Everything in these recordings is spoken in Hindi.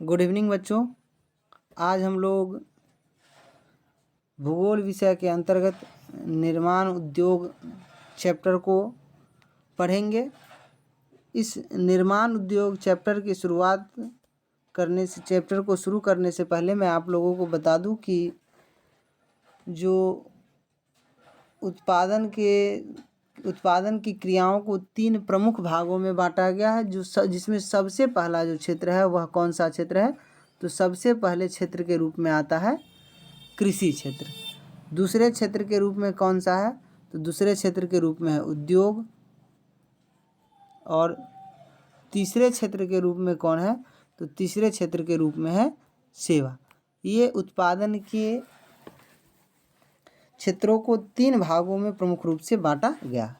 गुड इवनिंग बच्चों। आज हम लोग भूगोल विषय के अंतर्गत निर्माण उद्योग चैप्टर को पढ़ेंगे। इस निर्माण उद्योग चैप्टर की शुरुआत चैप्टर को शुरू करने से पहले मैं आप लोगों को बता दूं कि जो उत्पादन की क्रियाओं को 3 प्रमुख भागों में बांटा गया है। जिसमें सबसे पहला जो क्षेत्र है वह कौन सा क्षेत्र है? तो सबसे पहले क्षेत्र के रूप में आता है कृषि क्षेत्र। दूसरे क्षेत्र के रूप में कौन सा है? तो दूसरे क्षेत्र के रूप में है उद्योग। और तीसरे क्षेत्र के रूप में कौन है? तो तीसरे क्षेत्र के रूप में है सेवा। ये उत्पादन के क्षेत्रों को 3 भागों में प्रमुख रूप से बांटा गया।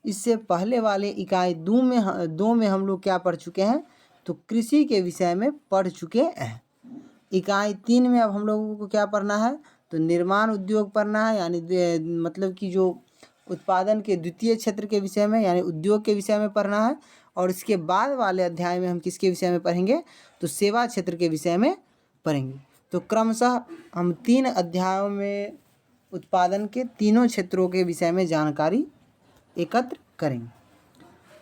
इससे पहले वाले इकाई 2 में हम लोग क्या पढ़ चुके हैं? तो कृषि के विषय में पढ़ चुके हैं। इकाई 3 में अब हम लोगों को क्या पढ़ना है? तो निर्माण उद्योग पढ़ना है, यानी मतलब कि जो उत्पादन के द्वितीय क्षेत्र के विषय में यानी उद्योग के विषय में पढ़ना है। और इसके बाद वाले अध्याय में हम किसके विषय में पढ़ेंगे? तो सेवा क्षेत्र के विषय में पढ़ेंगे। तो क्रमशः हम 3 अध्यायों में उत्पादन के तीनों क्षेत्रों के विषय में जानकारी एकत्र करेंगे।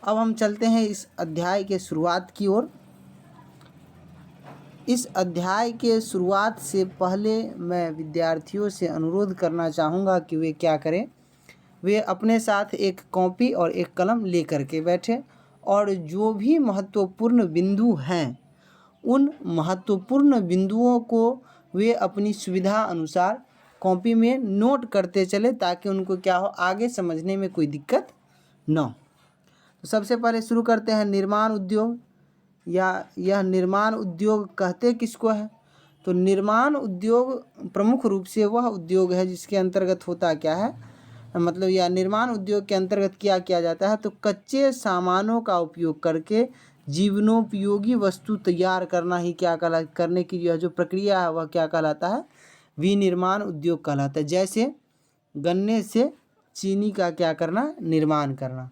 अब हम चलते हैं इस अध्याय के शुरुआत की ओर। इस अध्याय के शुरुआत से पहले मैं विद्यार्थियों से अनुरोध करना चाहूँगा कि वे क्या करें, वे अपने साथ एक कॉपी और एक कलम लेकर के बैठे और जो भी महत्वपूर्ण बिंदु हैं उन महत्वपूर्ण बिंदुओं को वे अपनी सुविधा अनुसार कॉपी में नोट करते चले, ताकि उनको क्या हो, आगे समझने में कोई दिक्कत न हो। तो सबसे पहले शुरू करते हैं निर्माण उद्योग। यह निर्माण उद्योग कहते किसको है? तो निर्माण उद्योग प्रमुख रूप से वह उद्योग है जिसके अंतर्गत होता क्या है, मतलब यह निर्माण उद्योग के अंतर्गत क्या किया जाता है? तो कच्चे सामानों का उपयोग करके जीवनोपयोगी वस्तु तैयार करना ही क्या करने की यह जो प्रक्रिया है वह क्या कहलाता है? विनिर्माण उद्योग कहलाता है। जैसे गन्ने से चीनी का क्या करना? निर्माण करना।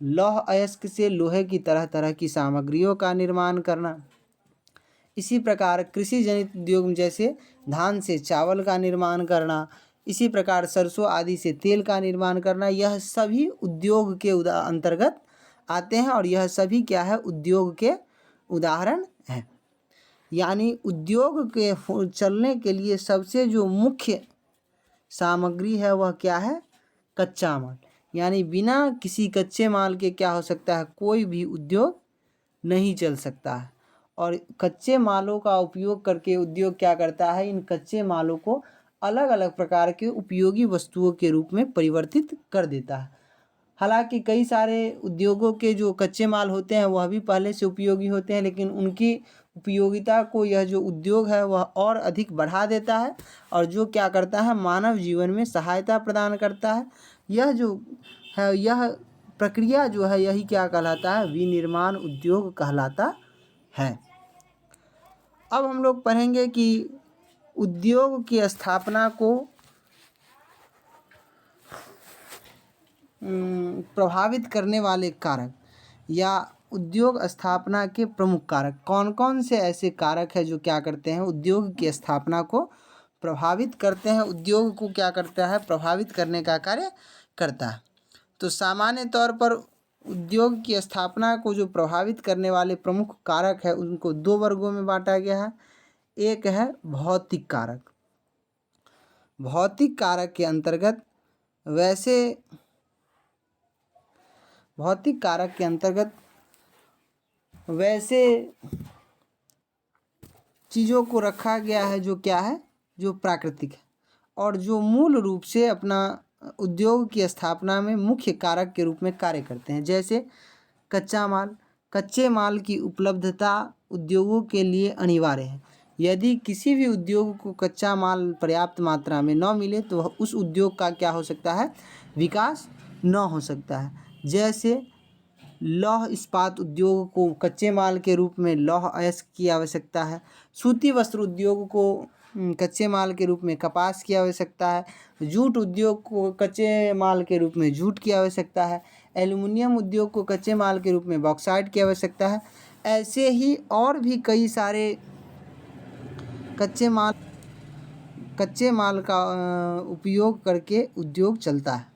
लौह अयस्क से लोहे की तरह तरह की सामग्रियों का निर्माण करना। इसी प्रकार कृषि जनित उद्योग जैसे धान से चावल का निर्माण करना, इसी प्रकार सरसों आदि से तेल का निर्माण करना, यह सभी उद्योग के अंतर्गत आते हैं। और यह सभी क्या है? उद्योग के उदाहरण हैं। यानी उद्योग के चलने के लिए सबसे जो मुख्य सामग्री है वह क्या है? कच्चा माल। यानी बिना किसी कच्चे माल के क्या हो सकता है? कोई भी उद्योग नहीं चल सकता है। और कच्चे मालों का उपयोग करके उद्योग क्या करता है? इन कच्चे मालों को अलग अलग प्रकार के उपयोगी वस्तुओं के रूप में परिवर्तित कर देता है। हालांकि कई सारे उद्योगों के जो कच्चे माल होते हैं वह भी पहले से उपयोगी होते हैं, लेकिन उनकी उपयोगिता को यह जो उद्योग है वह और अधिक बढ़ा देता है और जो क्या करता है? मानव जीवन में सहायता प्रदान करता है। यह जो है, यह प्रक्रिया जो है, यही क्या कहलाता है? विनिर्माण उद्योग कहलाता है। अब हम लोग पढ़ेंगे कि उद्योग की स्थापना को प्रभावित करने वाले कारक या उद्योग स्थापना के प्रमुख कारक कौन कौन से ऐसे कारक हैं जो क्या करते हैं? उद्योग की स्थापना को प्रभावित करते हैं, उद्योग को क्या करता है? प्रभावित करने का कार्य करता है। तो सामान्य तौर पर उद्योग की स्थापना को जो प्रभावित करने वाले प्रमुख कारक है उनको 2 वर्गों में बांटा गया है। एक है भौतिक कारक। भौतिक कारक के अंतर्गत वैसे चीज़ों को रखा गया है जो क्या है? जो प्राकृतिक है और जो मूल रूप से अपना उद्योग की स्थापना में मुख्य कारक के रूप में कार्य करते हैं। जैसे कच्चा माल। कच्चे माल की उपलब्धता उद्योगों के लिए अनिवार्य है। यदि किसी भी उद्योग को कच्चा माल पर्याप्त मात्रा में न मिले तो उस उद्योग का क्या हो सकता है? विकास न हो सकता है। जैसे लौह इस्पात उद्योग को कच्चे माल के रूप में लौह अयस्क की आवश्यकता है। सूती वस्त्र उद्योग को कच्चे माल के रूप में कपास की आवश्यकता है। जूट उद्योग को कच्चे माल के रूप में जूट की आवश्यकता है। एल्युमिनियम उद्योग को कच्चे माल के रूप में बॉक्साइट की आवश्यकता है। ऐसे ही और भी कई सारे कच्चे माल का उपयोग करके उद्योग चलता है।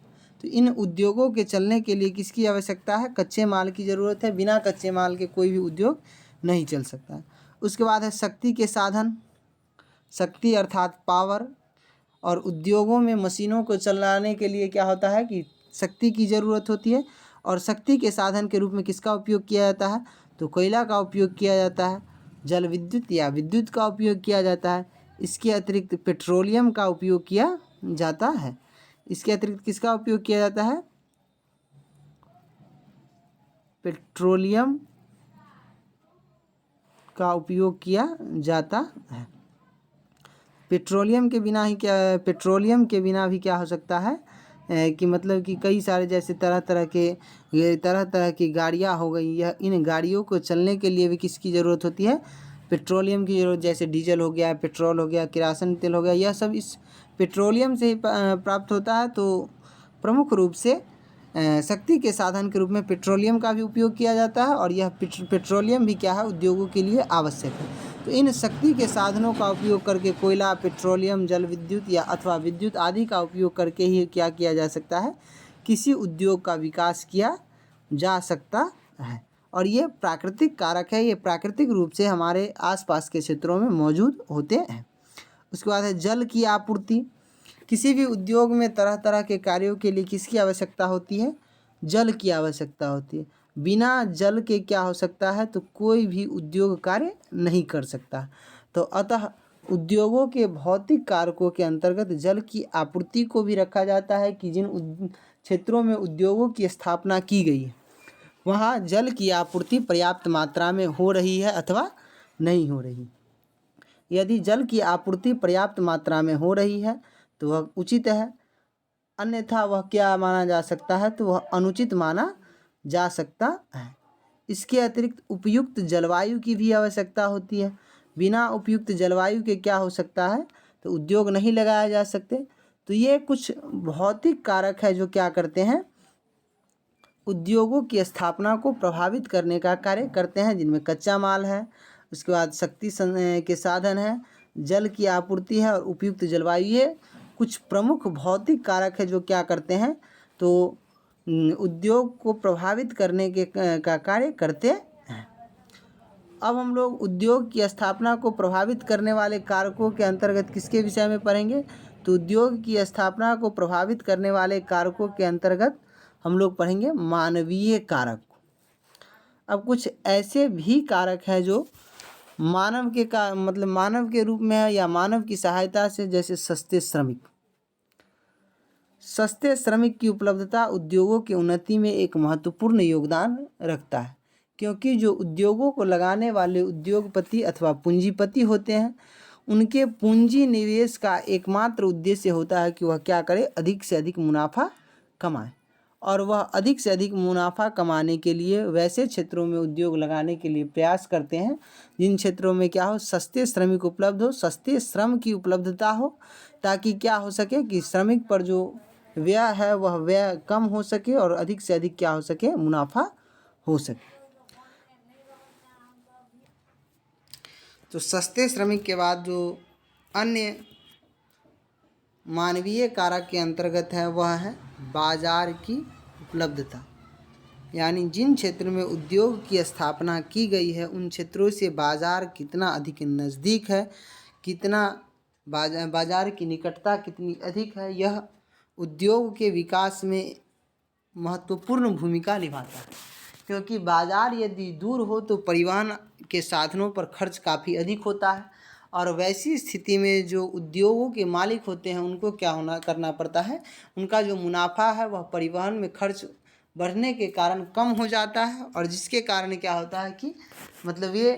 तो इन उद्योगों के चलने के लिए किसकी आवश्यकता है? कच्चे माल की ज़रूरत है। बिना कच्चे माल के कोई भी उद्योग नहीं चल सकता है। उसके बाद है शक्ति के साधन। शक्ति अर्थात पावर। और उद्योगों में मशीनों को चलाने के लिए क्या होता है कि शक्ति की ज़रूरत होती है। और शक्ति के साधन के रूप में किसका उपयोग किया जाता है? तो कोयला का उपयोग किया जाता है, जल विद्युत या विद्युत का उपयोग किया जाता है। इसके अतिरिक्त पेट्रोलियम का उपयोग किया जाता है। इसके अतिरिक्त किसका उपयोग किया जाता है? पेट्रोलियम का उपयोग किया जाता है। पेट्रोलियम के बिना भी क्या हो सकता है कि मतलब कि कई सारे जैसे तरह तरह की गाड़ियाँ हो गई। यह इन गाड़ियों को चलने के लिए भी किसकी ज़रूरत होती है? पेट्रोलियम की ज़रूरत। जैसे डीजल हो गया, पेट्रोल हो गया, किरासन तेल हो गया, यह सब इस पेट्रोलियम से ही प्राप्त होता है। तो प्रमुख रूप से शक्ति के साधन के रूप में पेट्रोलियम का भी उपयोग किया जाता है। और यह पेट्रोलियम भी क्या है? उद्योगों के लिए आवश्यक है। तो इन शक्ति के साधनों का उपयोग करके कोयला, पेट्रोलियम, जल विद्युत या अथवा विद्युत आदि का उपयोग करके ही क्या किया जा सकता है? किसी उद्योग का विकास किया जा सकता है। और ये प्राकृतिक कारक है। ये प्राकृतिक रूप से हमारे आसपास के क्षेत्रों में मौजूद होते हैं। उसके बाद है जल की आपूर्ति। किसी भी उद्योग में तरह तरह के कार्यों के लिए किसकी आवश्यकता होती है? जल की आवश्यकता होती है। बिना जल के क्या हो सकता है? तो कोई भी उद्योग कार्य नहीं कर सकता। तो अतः उद्योगों के भौतिक कारकों के अंतर्गत जल की आपूर्ति को भी रखा जाता है कि जिन क्षेत्रों में उद्योगों की स्थापना की गई है वहाँ जल की आपूर्ति पर्याप्त मात्रा में हो रही है अथवा नहीं हो रही। यदि जल की आपूर्ति पर्याप्त मात्रा में हो रही है तो वह उचित है, अन्यथा वह क्या माना जा सकता है? तो वह अनुचित माना जा सकता है। इसके अतिरिक्त उपयुक्त जलवायु की भी आवश्यकता होती है। बिना उपयुक्त जलवायु के क्या हो सकता है? तो उद्योग नहीं लगाए जा सकते। तो ये कुछ भौतिक कारक है जो क्या करते हैं? उद्योगों की स्थापना को प्रभावित करने का कार्य करते हैं, जिनमें कच्चा माल है, उसके बाद शक्ति के साधन है, जल की आपूर्ति है और उपयुक्त जलवायु। ये कुछ प्रमुख भौतिक कारक है जो क्या करते हैं? तो उद्योग को प्रभावित करने का कार्य करते हैं। अब हम लोग उद्योग की स्थापना को प्रभावित करने वाले कारकों के अंतर्गत किसके विषय में पढ़ेंगे? तो उद्योग की स्थापना को प्रभावित करने वाले कारकों के अंतर्गत हम लोग पढ़ेंगे मानवीय कारक। अब कुछ ऐसे भी कारक हैं जो मानव के रूप में है या मानव की सहायता से, जैसे सस्ते श्रमिक की उपलब्धता उद्योगों की उन्नति में एक महत्वपूर्ण योगदान रखता है। क्योंकि जो उद्योगों को लगाने वाले उद्योगपति अथवा पूंजीपति होते हैं, उनके पूंजी निवेश का एकमात्र उद्देश्य होता है कि वह क्या करे? अधिक से अधिक मुनाफा कमाए। और वह अधिक से अधिक मुनाफा कमाने के लिए वैसे क्षेत्रों में उद्योग लगाने के लिए प्रयास करते हैं जिन क्षेत्रों में क्या हो? सस्ते श्रमिक उपलब्ध हो, सस्ते श्रम की उपलब्धता हो, ताकि क्या हो सके कि श्रमिक पर जो व्यय है वह व्यय कम हो सके और अधिक से अधिक क्या हो सके? मुनाफा हो सके। तो सस्ते श्रमिक के बाद जो अन्य मानवीय कारक के अंतर्गत है वह है बाजार की उपलब्धता। यानी जिन क्षेत्र में उद्योग की स्थापना की गई है उन क्षेत्रों से बाजार कितना अधिक नज़दीक है, कितना बाजार की निकटता कितनी अधिक है, यह उद्योग के विकास में महत्वपूर्ण भूमिका निभाता है। क्योंकि बाजार यदि दूर हो तो परिवहन के साधनों पर खर्च काफ़ी अधिक होता है। और वैसी स्थिति में जो उद्योगों के मालिक होते हैं उनको क्या करना पड़ता है? उनका जो मुनाफा है वह परिवहन में खर्च बढ़ने के कारण कम हो जाता है। और जिसके कारण क्या होता है कि मतलब ये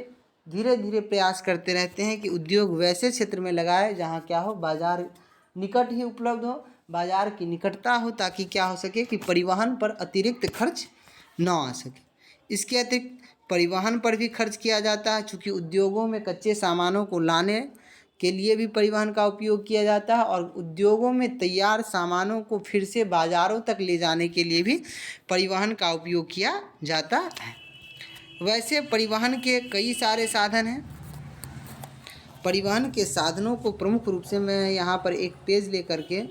धीरे धीरे प्रयास करते रहते हैं कि उद्योग वैसे क्षेत्र में लगाए जहाँ क्या हो? बाजार निकट ही उपलब्ध हो, बाजार की निकटता हो, ताकि क्या हो सके कि परिवहन पर अतिरिक्त खर्च न आ सके। इसके अतिरिक्त परिवहन पर भी खर्च किया जाता है, चूँकि उद्योगों में कच्चे सामानों को लाने के लिए भी परिवहन का उपयोग किया जाता है और उद्योगों में तैयार सामानों को फिर से बाज़ारों तक ले जाने के लिए भी परिवहन का उपयोग किया जाता है। वैसे परिवहन के कई सारे साधन हैं। परिवहन के साधनों को प्रमुख रूप से मैं यहाँ पर एक पेज लेकर के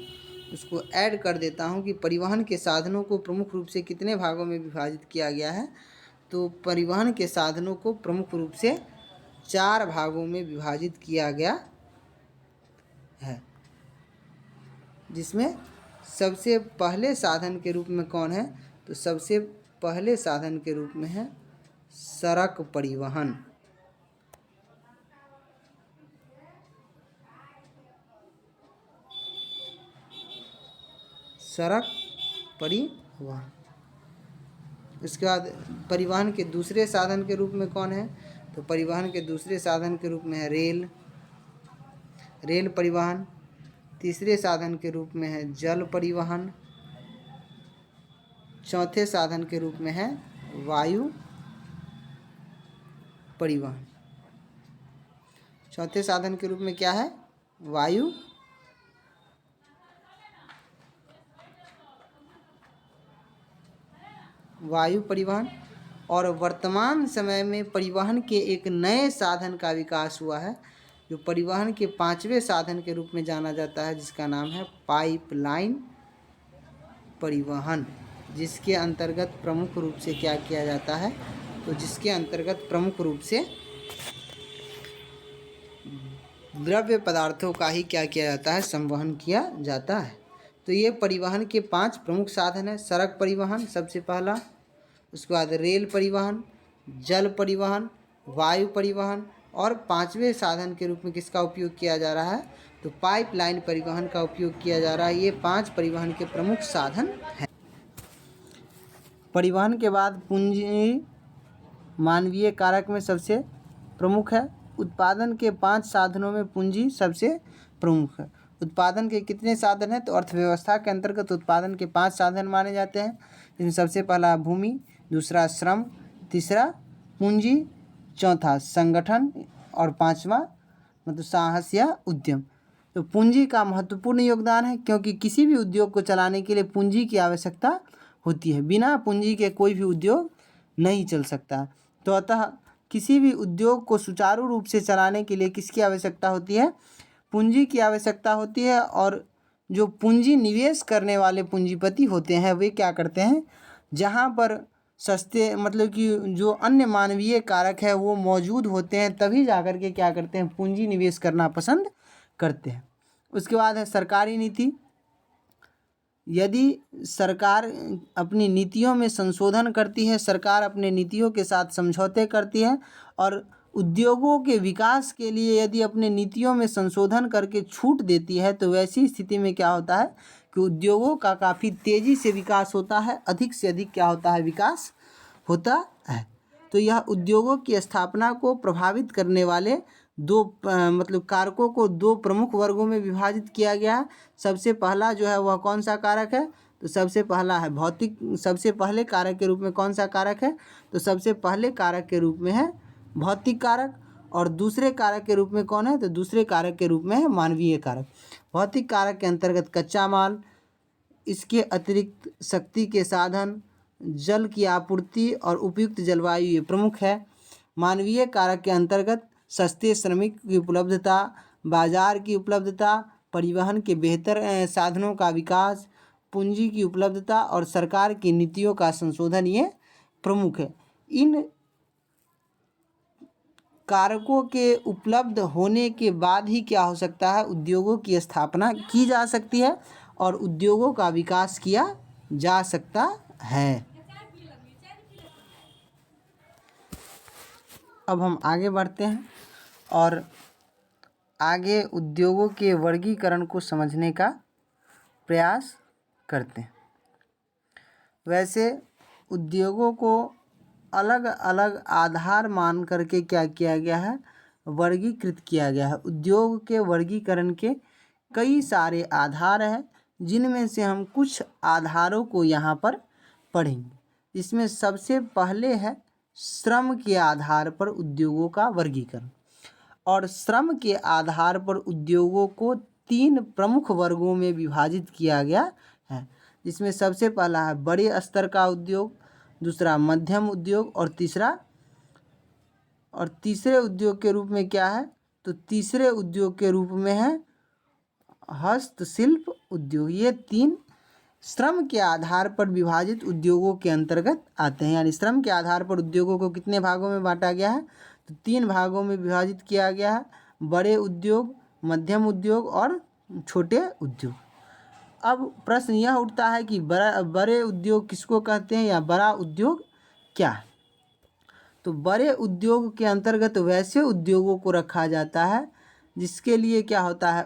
उसको ऐड कर देता हूँ कि परिवहन के साधनों को प्रमुख रूप से कितने भागों में विभाजित किया गया है। तो परिवहन के साधनों को प्रमुख रूप से 4 भागों में विभाजित किया गया है, जिसमें सबसे पहले साधन के रूप में कौन है, तो सबसे पहले साधन के रूप में है सड़क परिवहन। सड़क परिवहन। उसके बाद परिवहन के दूसरे साधन के रूप में कौन है, तो परिवहन के दूसरे साधन के रूप में है रेल परिवहन। तीसरे साधन के रूप में है जल परिवहन। चौथे साधन के रूप में है वायु परिवहन। चौथे साधन के रूप में क्या है, वायु परिवहन। और वर्तमान समय में परिवहन के एक नए साधन का विकास हुआ है, जो परिवहन के 5वें साधन के रूप में जाना जाता है, जिसका नाम है पाइपलाइन परिवहन। जिसके अंतर्गत प्रमुख रूप से क्या किया जाता है, तो जिसके अंतर्गत प्रमुख रूप से द्रव्य पदार्थों का ही क्या किया जाता है, संवहन किया जाता है। तो ये परिवहन के 5 प्रमुख साधन हैं। सड़क परिवहन सबसे पहला, उसके बाद रेल परिवहन, जल परिवहन, वायु परिवहन, और 5वें साधन के रूप में किसका उपयोग किया जा रहा है, तो पाइपलाइन परिवहन का उपयोग किया जा रहा है। ये 5 परिवहन के प्रमुख साधन हैं। परिवहन के बाद पूंजी मानवीय कारक में सबसे प्रमुख है। उत्पादन के 5 साधनों में पूंजी सबसे प्रमुख है। उत्पादन के कितने साधन हैं, तो अर्थव्यवस्था के अंतर्गत उत्पादन के 5 साधन माने जाते हैं, जिसमें सबसे पहला भूमि, दूसरा श्रम, तीसरा पूंजी, चौथा संगठन, और 5वां मतलब साहस या उद्यम। तो पूंजी का महत्वपूर्ण योगदान है, क्योंकि किसी भी उद्योग को चलाने के लिए पूंजी की आवश्यकता होती है। बिना पूंजी के कोई भी उद्योग नहीं चल सकता। तो अतः किसी भी उद्योग को सुचारू रूप से चलाने के लिए किसकी आवश्यकता होती है, पूंजी की आवश्यकता होती है। और जो पूंजी निवेश करने वाले पूंजीपति होते हैं, वे क्या करते हैं, जहाँ पर सस्ते मतलब कि जो अन्य मानवीय कारक है वो मौजूद होते हैं, तभी जाकर के क्या करते हैं, पूंजी निवेश करना पसंद करते हैं। उसके बाद है सरकारी नीति। यदि सरकार अपनी नीतियों में संशोधन करती है, सरकार अपने नीतियों के साथ समझौते करती है, और उद्योगों के विकास के लिए यदि अपने नीतियों में संशोधन करके छूट देती है, तो वैसी स्थिति में क्या होता है कि उद्योगों का काफ़ी तेज़ी से विकास होता है, अधिक से अधिक क्या होता है, विकास होता है। तो यह उद्योगों की स्थापना को प्रभावित करने वाले मतलब कारकों को 2 प्रमुख वर्गों में विभाजित किया गया है। सबसे पहला जो है वह कौन सा कारक है, तो सबसे पहला है भौतिक। सबसे पहले कारक के रूप में कौन सा कारक है, तो सबसे पहले कारक के रूप में है भौतिक कारक। और दूसरे कारक के रूप में कौन है, तो दूसरे कारक के रूप में है मानवीय कारक। भौतिक कारक के अंतर्गत कच्चा माल, इसके अतिरिक्त शक्ति के साधन, जल की आपूर्ति और उपयुक्त जलवायु ये प्रमुख है। मानवीय कारक के अंतर्गत सस्ते श्रमिक की उपलब्धता, बाजार की उपलब्धता, परिवहन के बेहतर साधनों का विकास, पूंजी की उपलब्धता और सरकार की नीतियों का संशोधन ये प्रमुख है। इन कारकों के उपलब्ध होने के बाद ही क्या हो सकता है, उद्योगों की स्थापना की जा सकती है और उद्योगों का विकास किया जा सकता है। अब हम आगे बढ़ते हैं और आगे उद्योगों के वर्गीकरण को समझने का प्रयास करते हैं। वैसे उद्योगों को अलग अलग आधार मान करके क्या किया गया है, वर्गीकृत किया गया है। उद्योग के वर्गीकरण के कई सारे आधार हैं, जिनमें से हम कुछ आधारों को यहाँ पर पढ़ेंगे। इसमें सबसे पहले है श्रम के आधार पर उद्योगों का वर्गीकरण। और श्रम के आधार पर उद्योगों को 3 प्रमुख वर्गों में विभाजित किया गया है, जिसमें सबसे पहला है बड़े स्तर का उद्योग, दूसरा मध्यम उद्योग और तीसरे उद्योग के रूप में क्या है, तो तो तीसरे उद्योग के रूप में है हस्तशिल्प उद्योग। ये 3 श्रम के आधार पर विभाजित उद्योगों के अंतर्गत आते हैं। यानी श्रम के आधार पर उद्योगों को कितने भागों में बांटा गया है? तो 3 भागों में विभाजित किया गया है, बड़े उद्योग, मध्यम उद्योग और छोटे उद्योग। अब प्रश्न यह उठता है कि बड़े उद्योग किसको कहते हैं या बड़ा उद्योग क्या है? तो बड़े उद्योग के अंतर्गत वैसे उद्योगों को रखा जाता है जिसके लिए क्या होता है,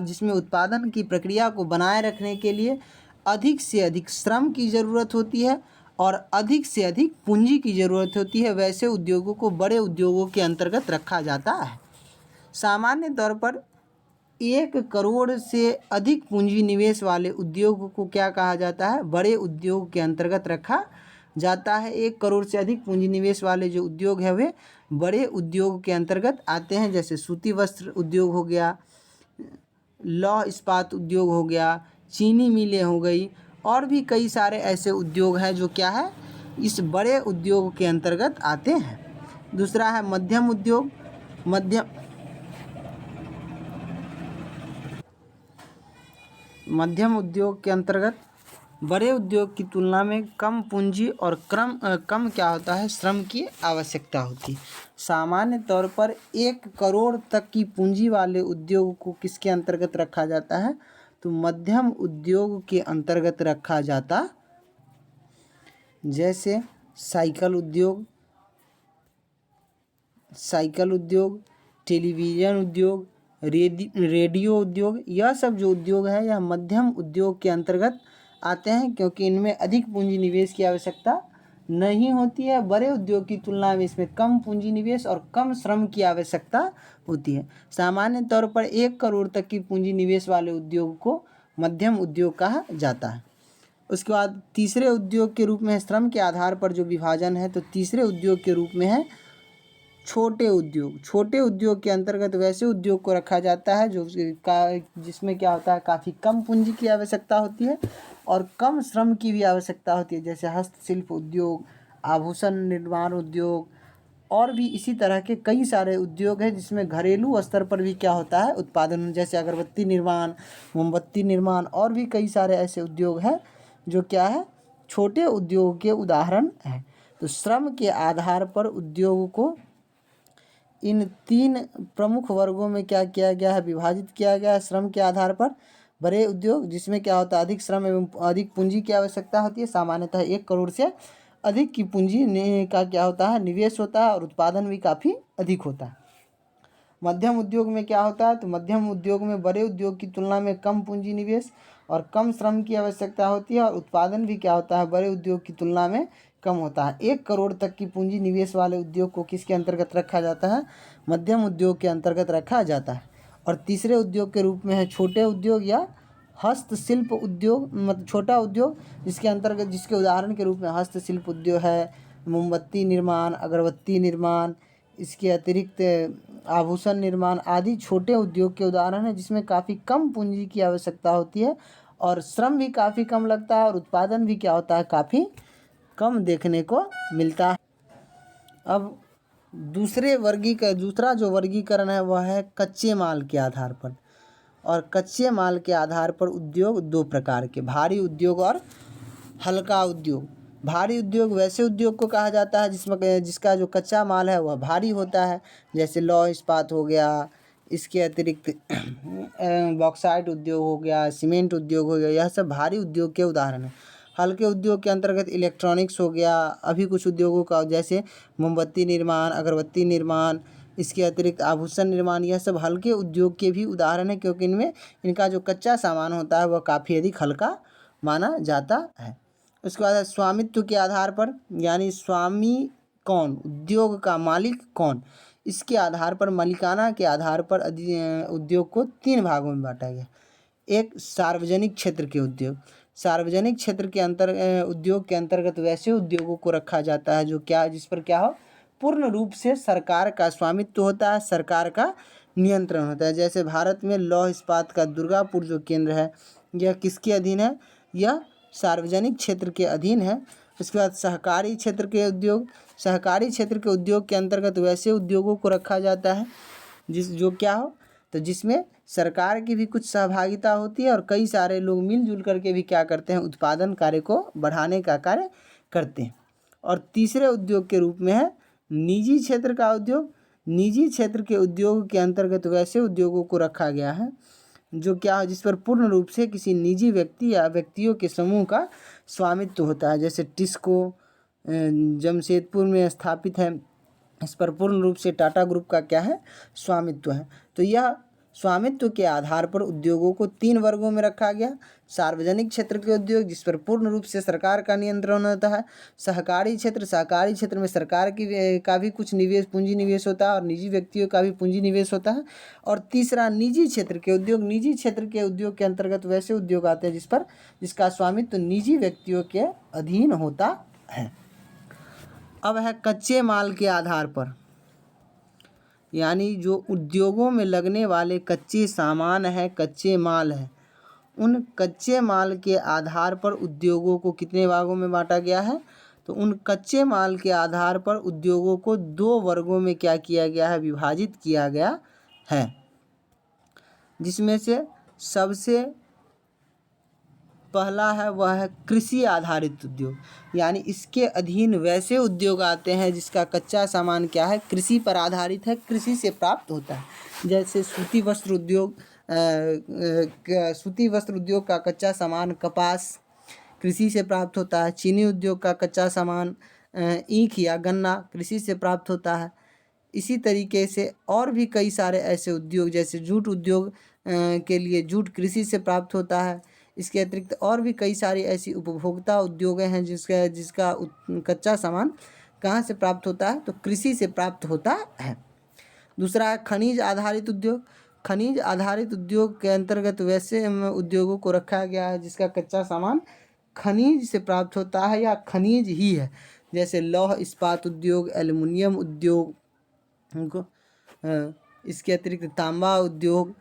जिसमें उत्पादन की प्रक्रिया को बनाए रखने के लिए अधिक से अधिक श्रम की ज़रूरत होती है और अधिक से अधिक पूंजी की ज़रूरत होती है। वैसे उद्योगों को बड़े उद्योगों के अंतर्गत रखा जाता है। सामान्य तौर पर 1 करोड़ से अधिक पूंजी निवेश वाले उद्योग को क्या कहा जाता है? बड़े उद्योग के अंतर्गत रखा जाता है। 1 करोड़ से अधिक पूंजी निवेश वाले जो उद्योग है वे बड़े उद्योग के अंतर्गत आते हैं। जैसे सूती वस्त्र उद्योग हो गया, लौह इस्पात उद्योग हो गया, चीनी मिलें हो गई, और भी कई सारे ऐसे उद्योग हैं जो क्या है, इस बड़े उद्योग के अंतर्गत आते हैं। दूसरा है मध्यम उद्योग। मध्यम उद्योग के अंतर्गत बड़े उद्योग की तुलना में कम पूंजी और कम क्या होता है, श्रम की आवश्यकता होती है। सामान्य तौर पर 1 करोड़ तक की पूंजी वाले उद्योग को किसके अंतर्गत रखा जाता है? तो मध्यम उद्योग के अंतर्गत रखा जाता। जैसे साइकिल उद्योग, टेलीविज़न उद्योग, रेडियो उद्योग, यह सब जो उद्योग है यह मध्यम उद्योग के अंतर्गत आते हैं, क्योंकि इनमें अधिक पूंजी निवेश की आवश्यकता नहीं होती है। बड़े उद्योग की तुलना में इसमें कम पूंजी निवेश और कम श्रम की आवश्यकता होती है। सामान्य तौर पर 1 करोड़ तक की पूंजी निवेश वाले उद्योग को मध्यम उद्योग कहा जाता है। उसके बाद तीसरे उद्योग के रूप में श्रम के आधार पर जो विभाजन है, तो तीसरे उद्योग के रूप में है छोटे उद्योग। छोटे उद्योग के अंतर्गत वैसे उद्योग को रखा जाता है जिसमें क्या होता है, काफ़ी कम पूंजी की आवश्यकता होती है और कम श्रम की भी आवश्यकता होती है। जैसे हस्तशिल्प उद्योग, आभूषण निर्माण उद्योग, और भी इसी तरह के कई सारे उद्योग हैं जिसमें घरेलू स्तर पर भी क्या होता है, उत्पादन। जैसे अगरबत्ती निर्माण, मोमबत्ती निर्माण, और भी कई सारे ऐसे उद्योग हैं जो क्या है, छोटे उद्योग के उदाहरण हैं। तो श्रम के आधार पर उद्योग को इन 3 प्रमुख वर्गों में क्या किया गया है, विभाजित किया गया है। श्रम के आधार पर बड़े उद्योग, जिसमें क्या होता है, अधिक श्रम एवं अधिक पूंजी की आवश्यकता होती है। सामान्यतः 1 करोड़ से अधिक की पूंजी का क्या होता है, निवेश होता है और उत्पादन भी काफ़ी अधिक होता है। मध्यम उद्योग में क्या होता है, तो मध्यम उद्योग में बड़े उद्योग की तुलना में कम पूंजी निवेश और कम श्रम की आवश्यकता होती है और उत्पादन भी क्या होता है, बड़े उद्योग की तुलना में कम होता है। 1 करोड़ तक की पूंजी निवेश वाले उद्योग को किसके अंतर्गत रखा जाता है? मध्यम उद्योग के अंतर्गत रखा जाता है। और तीसरे उद्योग के रूप में है छोटे उद्योग या हस्तशिल्प उद्योग, मतलब छोटा उद्योग, जिसके उदाहरण के रूप में हस्तशिल्प उद्योग है, मोमबत्ती निर्माण, अगरबत्ती निर्माण, इसके अतिरिक्त आभूषण निर्माण आदि छोटे उद्योग के उदाहरण हैं जिसमें काफ़ी कम पूंजी की आवश्यकता होती है और श्रम भी काफ़ी कम लगता है और उत्पादन भी क्या होता है, काफ़ी कम देखने को मिलता है। अब दूसरा जो वर्गीकरण है वह है कच्चे माल के आधार पर। और कच्चे माल के आधार पर उद्योग 2 प्रकार के, भारी उद्योग और हल्का उद्योग। भारी उद्योग वैसे उद्योग को कहा जाता है जिसका जो कच्चा माल है वह भारी होता है। जैसे लौह इस्पात हो गया, इसके अतिरिक्त बॉक्साइट उद्योग हो गया, सीमेंट उद्योग हो गया, यह सब भारी उद्योग के उदाहरण हैं। हल्के उद्योग के अंतर्गत इलेक्ट्रॉनिक्स हो गया, अभी कुछ उद्योगों का जैसे मोमबत्ती निर्माण, अगरबत्ती निर्माण, इसके अतिरिक्त आभूषण निर्माण, यह सब हल्के उद्योग के भी उदाहरण हैं, क्योंकि इनका जो कच्चा सामान होता है वह काफ़ी अधिक हल्का माना जाता है। उसके बाद स्वामित्व के आधार पर, यानी स्वामी कौन, उद्योग का मालिक कौन, इसके आधार पर, मालिकाना के आधार पर उद्योग को 3 भागों में बांटा गया। एक सार्वजनिक क्षेत्र के उद्योग। सार्वजनिक क्षेत्र के उद्योग के अंतर्गत वैसे उद्योगों को रखा जाता है जिस पर क्या हो, पूर्ण रूप से सरकार का स्वामित्व होता है, सरकार का नियंत्रण होता है। जैसे भारत में लौह इस्पात का दुर्गापुर जो केंद्र है, यह किसके अधीन है, यह सार्वजनिक क्षेत्र के अधीन है। उसके बाद सहकारी क्षेत्र के उद्योग। सहकारी क्षेत्र के उद्योग के अंतर्गत वैसे उद्योगों को रखा जाता है जो क्या हो, तो जिसमें सरकार की भी कुछ सहभागिता होती है और कई सारे लोग मिलजुल करके भी क्या करते हैं, उत्पादन कार्य को बढ़ाने का कार्य करते हैं। और तीसरे उद्योग के रूप में है निजी क्षेत्र का उद्योग। निजी क्षेत्र के उद्योग के अंतर्गत वैसे उद्योगों को रखा गया है जो क्या हो, जिस पर पूर्ण रूप से किसी निजी व्यक्ति या व्यक्तियों के समूह का स्वामित्व होता है। जैसे टिस्को जमशेदपुर में स्थापित है, इस पर पूर्ण रूप से टाटा ग्रुप का क्या है, स्वामित्व है। तो यह स्वामित्व के आधार पर उद्योगों को 3 वर्गों में रखा गया। सार्वजनिक क्षेत्र के उद्योग जिस पर पूर्ण रूप से सरकार का नियंत्रण होता है। सहकारी क्षेत्र में सरकार का भी कुछ निवेश, पूंजी निवेश होता है और निजी व्यक्तियों का भी पूंजी निवेश होता है। और तीसरा निजी क्षेत्र के उद्योग। निजी क्षेत्र के उद्योग के अंतर्गत वैसे उद्योग आते हैं जिसका स्वामित्व निजी व्यक्तियों के अधीन होता है। अब है कच्चे माल के आधार पर, यानी जो उद्योगों में लगने वाले कच्चे सामान है, कच्चे माल है, उन कच्चे माल के आधार पर उद्योगों को कितने भागों में बांटा गया है, तो उन कच्चे माल के आधार पर उद्योगों को 2 वर्गों में क्या किया गया है, विभाजित किया गया है। जिसमें से सबसे पहला है वह है कृषि आधारित उद्योग, यानी इसके अधीन वैसे उद्योग आते हैं जिसका कच्चा सामान क्या है, कृषि पर आधारित है, कृषि से प्राप्त होता है। जैसे सूती वस्त्र उद्योग, सूती वस्त्र उद्योग का कच्चा सामान कपास कृषि से प्राप्त होता है। चीनी उद्योग का कच्चा सामान ईख या गन्ना कृषि से प्राप्त होता है। इसी तरीके से और भी कई सारे ऐसे उद्योग, जैसे जूट उद्योग के लिए जूट कृषि से प्राप्त होता है। इसके अतिरिक्त और भी कई सारी ऐसी उपभोक्ता उद्योग हैं जिसका कच्चा सामान कहाँ से प्राप्त होता है, तो कृषि से प्राप्त होता है। दूसरा है खनिज आधारित उद्योग। खनिज आधारित उद्योग के अंतर्गत वैसे उद्योगों को रखा गया है जिसका कच्चा सामान खनिज से प्राप्त होता है या खनिज ही है। जैसे लौह इस्पात उद्योग, एल्युमिनियम उद्योग, इसके अतिरिक्त तांबा उद्योग,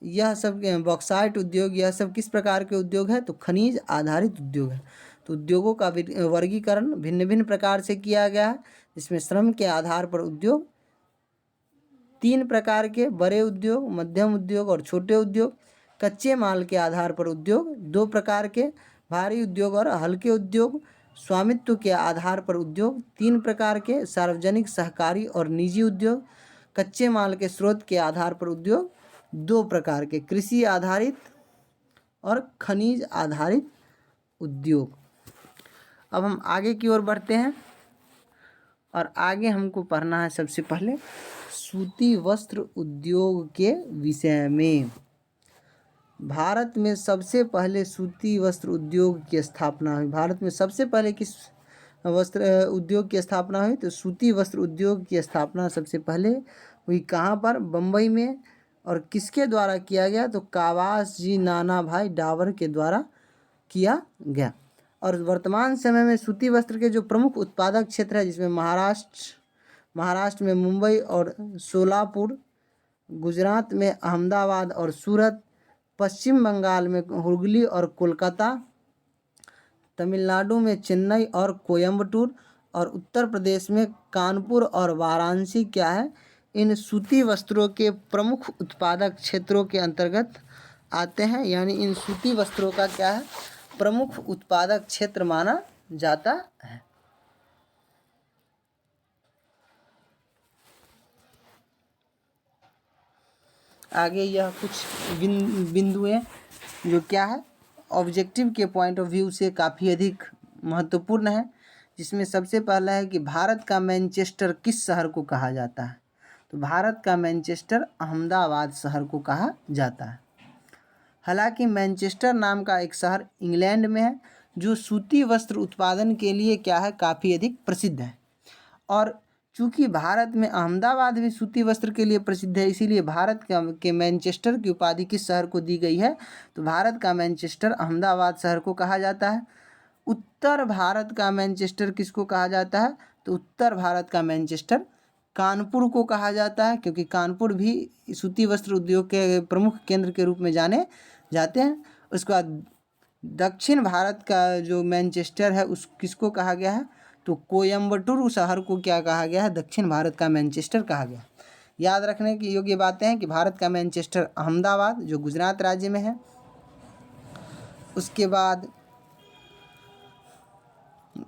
यह सब बॉक्साइट उद्योग, यह सब किस प्रकार के उद्योग है, तो खनिज आधारित उद्योग है। तो उद्योगों का वर्गीकरण भिन्न भिन्न प्रकार से किया गया है। इसमें श्रम के आधार पर उद्योग 3 प्रकार के, बड़े उद्योग, मध्यम उद्योग और छोटे उद्योग। कच्चे माल के आधार पर उद्योग 2 प्रकार के, भारी उद्योग और हल्के उद्योग। स्वामित्व के आधार पर उद्योग 3 प्रकार के, सार्वजनिक, सहकारी और निजी उद्योग। कच्चे माल के स्रोत के आधार पर उद्योग 2 प्रकार के, कृषि आधारित और खनिज आधारित उद्योग। अब हम आगे की ओर बढ़ते हैं और आगे हमको पढ़ना है सबसे पहले सूती वस्त्र उद्योग के विषय में। भारत में सबसे पहले सूती वस्त्र उद्योग की स्थापना हुई। भारत में सबसे पहले किस वस्त्र उद्योग की स्थापना हुई, तो सूती वस्त्र उद्योग की स्थापना सबसे पहले हुई। कहाँ पर, बम्बई में। और किसके द्वारा किया गया, तो कावास जी नाना भाई डावर के द्वारा किया गया। और वर्तमान समय में सूती वस्त्र के जो प्रमुख उत्पादक क्षेत्र है, जिसमें महाराष्ट्र में मुंबई और सोलापुर, गुजरात में अहमदाबाद और सूरत, पश्चिम बंगाल में हुगली और कोलकाता, तमिलनाडु में चेन्नई और कोयम्बटूर और उत्तर प्रदेश में कानपुर और वाराणसी क्या है, इन सूती वस्त्रों के प्रमुख उत्पादक क्षेत्रों के अंतर्गत आते हैं। यानी इन सूती वस्त्रों का क्या है, प्रमुख उत्पादक क्षेत्र माना जाता है। आगे यह कुछ बिंदुएं जो क्या है, ऑब्जेक्टिव के पॉइंट ऑफ व्यू से काफ़ी अधिक महत्वपूर्ण है। जिसमें सबसे पहला है कि भारत का मैनचेस्टर किस शहर को कहा जाता है, तो भारत का मैनचेस्टर अहमदाबाद शहर को कहा जाता है। हालांकि मैनचेस्टर नाम का एक शहर इंग्लैंड में है जो सूती वस्त्र उत्पादन के लिए क्या है, काफ़ी अधिक प्रसिद्ध है। और चूँकि भारत में अहमदाबाद भी सूती वस्त्र के लिए प्रसिद्ध है, इसीलिए भारत के मैनचेस्टर की उपाधि किस शहर को दी गई है, तो भारत का मैनचेस्टर अहमदाबाद शहर को कहा जाता है। उत्तर भारत का मैनचेस्टर किसको कहा जाता है, तो उत्तर भारत का मैनचेस्टर कानपुर को कहा जाता है, क्योंकि कानपुर भी सूती वस्त्र उद्योग के प्रमुख केंद्र के रूप में जाने जाते हैं। उसके बाद दक्षिण भारत का जो मैनचेस्टर है उस किसको कहा गया है, तो कोयम्बटूर शहर को क्या कहा गया है, दक्षिण भारत का मैनचेस्टर कहा गया। याद रखने की योग्य बातें हैं कि भारत का मैनचेस्टर अहमदाबाद जो गुजरात राज्य में है। उसके बाद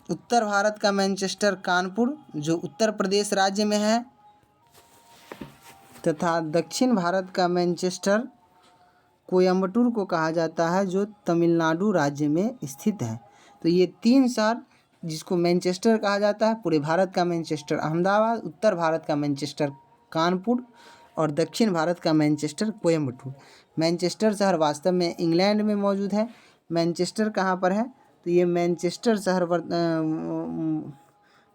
उत्तर भारत का मैनचेस्टर कानपुर जो उत्तर प्रदेश राज्य में है, तथा दक्षिण भारत का मैनचेस्टर कोयम्बटूर को कहा जाता है जो तमिलनाडु राज्य में स्थित है। तो ये 3 शहर जिसको मैनचेस्टर कहा जाता है, पूरे भारत का मैनचेस्टर अहमदाबाद, उत्तर भारत का मैनचेस्टर कानपुर और दक्षिण भारत का मैनचेस्टर कोयम्बटूर। मैनचेस्टर शहर वास्तव में इंग्लैंड में मौजूद है। मैनचेस्टर कहाँ पर है? तो ये मैनचेस्टर शहर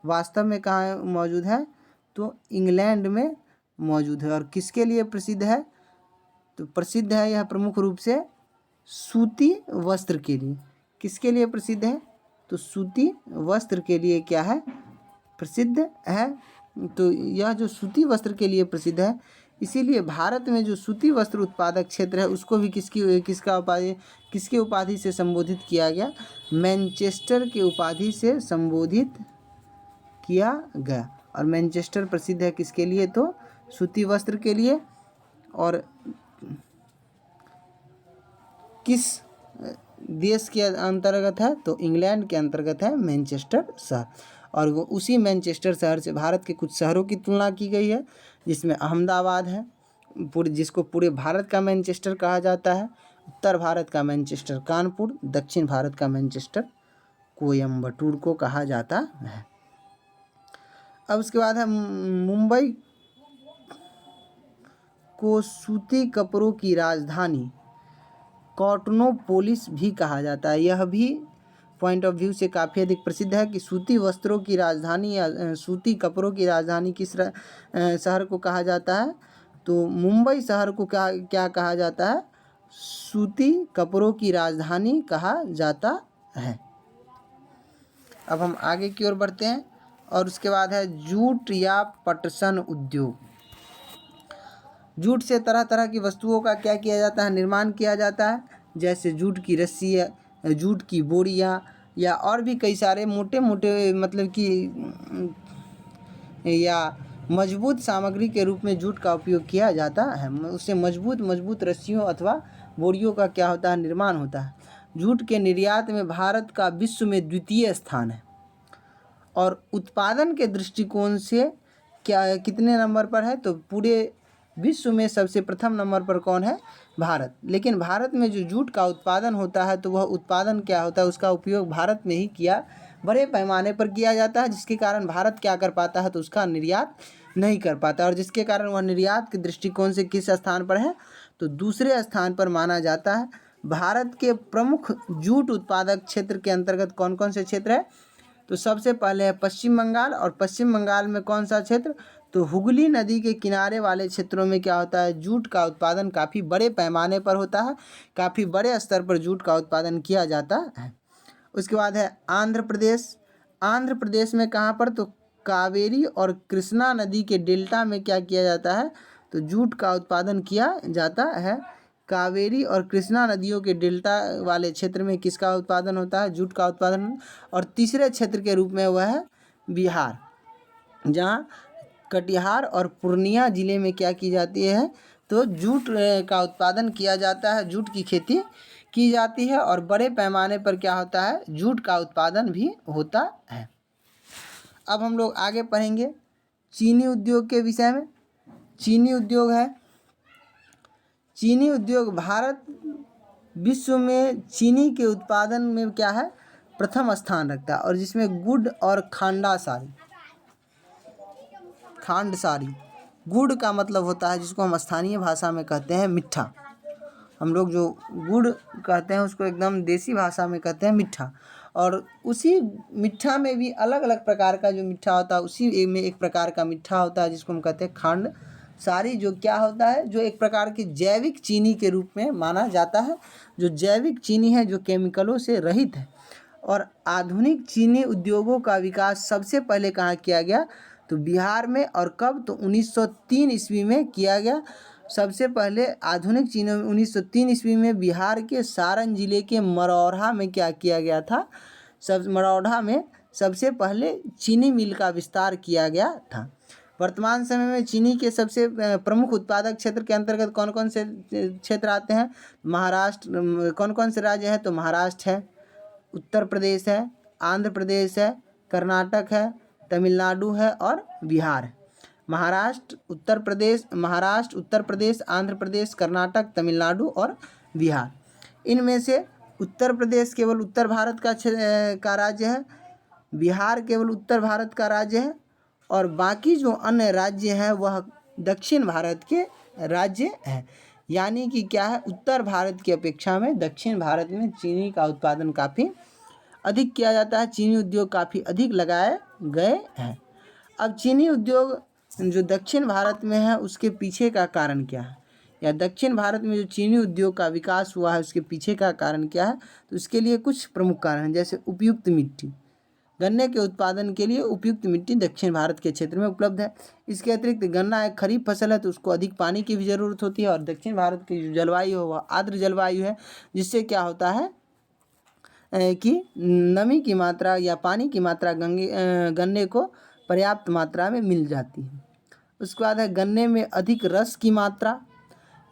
वास्तव में कहाँ मौजूद है? तो इंग्लैंड में मौजूद है। और किसके लिए प्रसिद्ध है? तो प्रसिद्ध है यह प्रमुख रूप से सूती वस्त्र के लिए। किसके लिए प्रसिद्ध है? तो सूती वस्त्र के लिए क्या है? प्रसिद्ध है। तो यह जो सूती वस्त्र के लिए प्रसिद्ध है, इसीलिए भारत में जो सूती वस्त्र उत्पादक क्षेत्र है उसको भी किसके उपाधि से संबोधित किया गया? मैनचेस्टर के उपाधि से संबोधित किया गया। और मैनचेस्टर प्रसिद्ध है किसके लिए? तो सूती वस्त्र के लिए। और किस देश के अंतर्गत है? तो इंग्लैंड के अंतर्गत है मैनचेस्टर शहर। और वो उसी मैनचेस्टर शहर से भारत के कुछ शहरों की तुलना की गई है, जिसमें अहमदाबाद है जिसको पूरे भारत का मैनचेस्टर कहा जाता है, उत्तर भारत का मैनचेस्टर कानपुर, दक्षिण भारत का मैनचेस्टर कोयम्बटूर को कहा जाता है। अब उसके बाद है मुंबई को सूती कपड़ों की राजधानी कॉटनोपोलिस भी कहा जाता है। यह भी पॉइंट ऑफ व्यू से काफ़ी अधिक प्रसिद्ध है कि सूती वस्त्रों की राजधानी या सूती कपड़ों की राजधानी किस शहर को कहा जाता है? तो मुंबई शहर को क्या कहा जाता है? सूती कपड़ों की राजधानी कहा जाता है। अब हम आगे की ओर बढ़ते हैं और उसके बाद है जूट या पटसन उद्योग। जूट से तरह तरह की वस्तुओं का क्या किया जाता है? निर्माण किया जाता है, जैसे जूट की रस्सी, जूट की बोरियां या और भी कई सारे मोटे मोटे मतलब कि या मजबूत सामग्री के रूप में जूट का उपयोग किया जाता है। उससे मजबूत रस्सियों अथवा बोरियों का क्या होता है? निर्माण होता है। जूट के निर्यात में भारत का विश्व में द्वितीय स्थान है। और उत्पादन के दृष्टिकोण से क्या कितने नंबर पर है? तो पूरे विश्व में सबसे प्रथम नंबर पर कौन है? भारत। लेकिन भारत में जो जूट का उत्पादन होता है तो वह उत्पादन क्या होता है? उसका उपयोग भारत में ही बड़े पैमाने पर किया जाता है, जिसके कारण भारत क्या कर पाता है? तो उसका निर्यात नहीं कर पाता। और जिसके कारण वह निर्यात के दृष्टिकोण से किस स्थान पर है? तो दूसरे स्थान पर माना जाता है। भारत के प्रमुख जूट उत्पादक क्षेत्र के अंतर्गत कौन कौन से क्षेत्र है? तो सबसे पहले है पश्चिम बंगाल। और पश्चिम बंगाल में कौन सा क्षेत्र? तो हुगली नदी के किनारे वाले क्षेत्रों में क्या होता है? जूट का उत्पादन काफ़ी बड़े पैमाने पर होता है, काफ़ी बड़े स्तर पर जूट का उत्पादन किया जाता है। उसके बाद है आंध्र प्रदेश। आंध्र प्रदेश में कहाँ पर? तो कावेरी और कृष्णा नदी के डेल्टा में क्या किया जाता है? तो जूट का उत्पादन किया जाता है। कावेरी और कृष्णा नदियों के डेल्टा वाले क्षेत्र में किसका उत्पादन होता है? जूट का उत्पादन। और तीसरे क्षेत्र के रूप में वह है बिहार, जहाँ कटिहार और पूर्णिया जिले में क्या की जाती है? तो जूट का उत्पादन किया जाता है, जूट की खेती की जाती है और बड़े पैमाने पर क्या होता है? जूट का उत्पादन भी होता है। अब हम लोग आगे पढ़ेंगे चीनी उद्योग के विषय में। चीनी उद्योग है, चीनी उद्योग भारत विश्व में चीनी के उत्पादन में क्या है? प्रथम स्थान रखता है। और जिसमें गुड़ और खांडसारी, गुड़ का मतलब होता है जिसको हम स्थानीय भाषा में कहते हैं मीठा। हम लोग जो गुड़ कहते हैं उसको एकदम देसी भाषा में कहते हैं मीठा। और उसी मीठा में भी अलग अलग प्रकार का जो मीठा होता है, उसी में एक प्रकार का मीठा होता है जिसको हम कहते हैं खांडसारी, जो क्या होता है? जो एक प्रकार की जैविक चीनी के रूप में माना जाता है, जो जैविक चीनी है, जो केमिकलों से रहित है। और आधुनिक चीनी उद्योगों का विकास सबसे पहले कहाँ किया गया? तो बिहार में। और कब? तो 1903 ईस्वी में किया गया। सबसे पहले आधुनिक चीनी 1903 ईस्वी में बिहार के सारण जिले के मरौढ़ा में क्या किया गया था? मरौढ़ा में सबसे पहले चीनी मिल का विस्तार किया गया था। वर्तमान समय में चीनी के सबसे प्रमुख उत्पादक क्षेत्र के अंतर्गत कौन कौन से क्षेत्र आते हैं? महाराष्ट्र। कौन कौन से राज्य हैं? तो महाराष्ट्र है, उत्तर प्रदेश है, आंध्र प्रदेश है, कर्नाटक है, तमिलनाडु है और बिहार है। महाराष्ट्र, उत्तर प्रदेश, आंध्र प्रदेश, कर्नाटक, तमिलनाडु और बिहार। इनमें से उत्तर प्रदेश केवल उत्तर भारत का राज्य है, बिहार केवल उत्तर भारत का राज्य है और बाकी जो अन्य राज्य हैं वह दक्षिण भारत के राज्य हैं। यानी कि क्या है, उत्तर भारत की अपेक्षा में दक्षिण भारत में चीनी का उत्पादन काफ़ी अधिक किया जाता है, चीनी उद्योग काफ़ी अधिक लगाए गए हैं। अब चीनी उद्योग जो दक्षिण भारत में है उसके पीछे का कारण क्या है, या दक्षिण भारत में जो चीनी उद्योग का विकास हुआ है उसके पीछे का कारण क्या है? तो इसके लिए कुछ प्रमुख कारण हैं, जैसे उपयुक्त मिट्टी। गन्ने के उत्पादन के लिए उपयुक्त मिट्टी दक्षिण भारत के क्षेत्र में उपलब्ध है। इसके अतिरिक्त गन्ना एक खरीफ फसल है तो उसको अधिक पानी की भी ज़रूरत होती है और दक्षिण भारत की जो जलवायु है वह आर्द्र जलवायु है, जिससे क्या होता है कि नमी की मात्रा या पानी की मात्रा गन्ने को पर्याप्त मात्रा में मिल जाती है। उसके बाद है गन्ने में अधिक रस की मात्रा,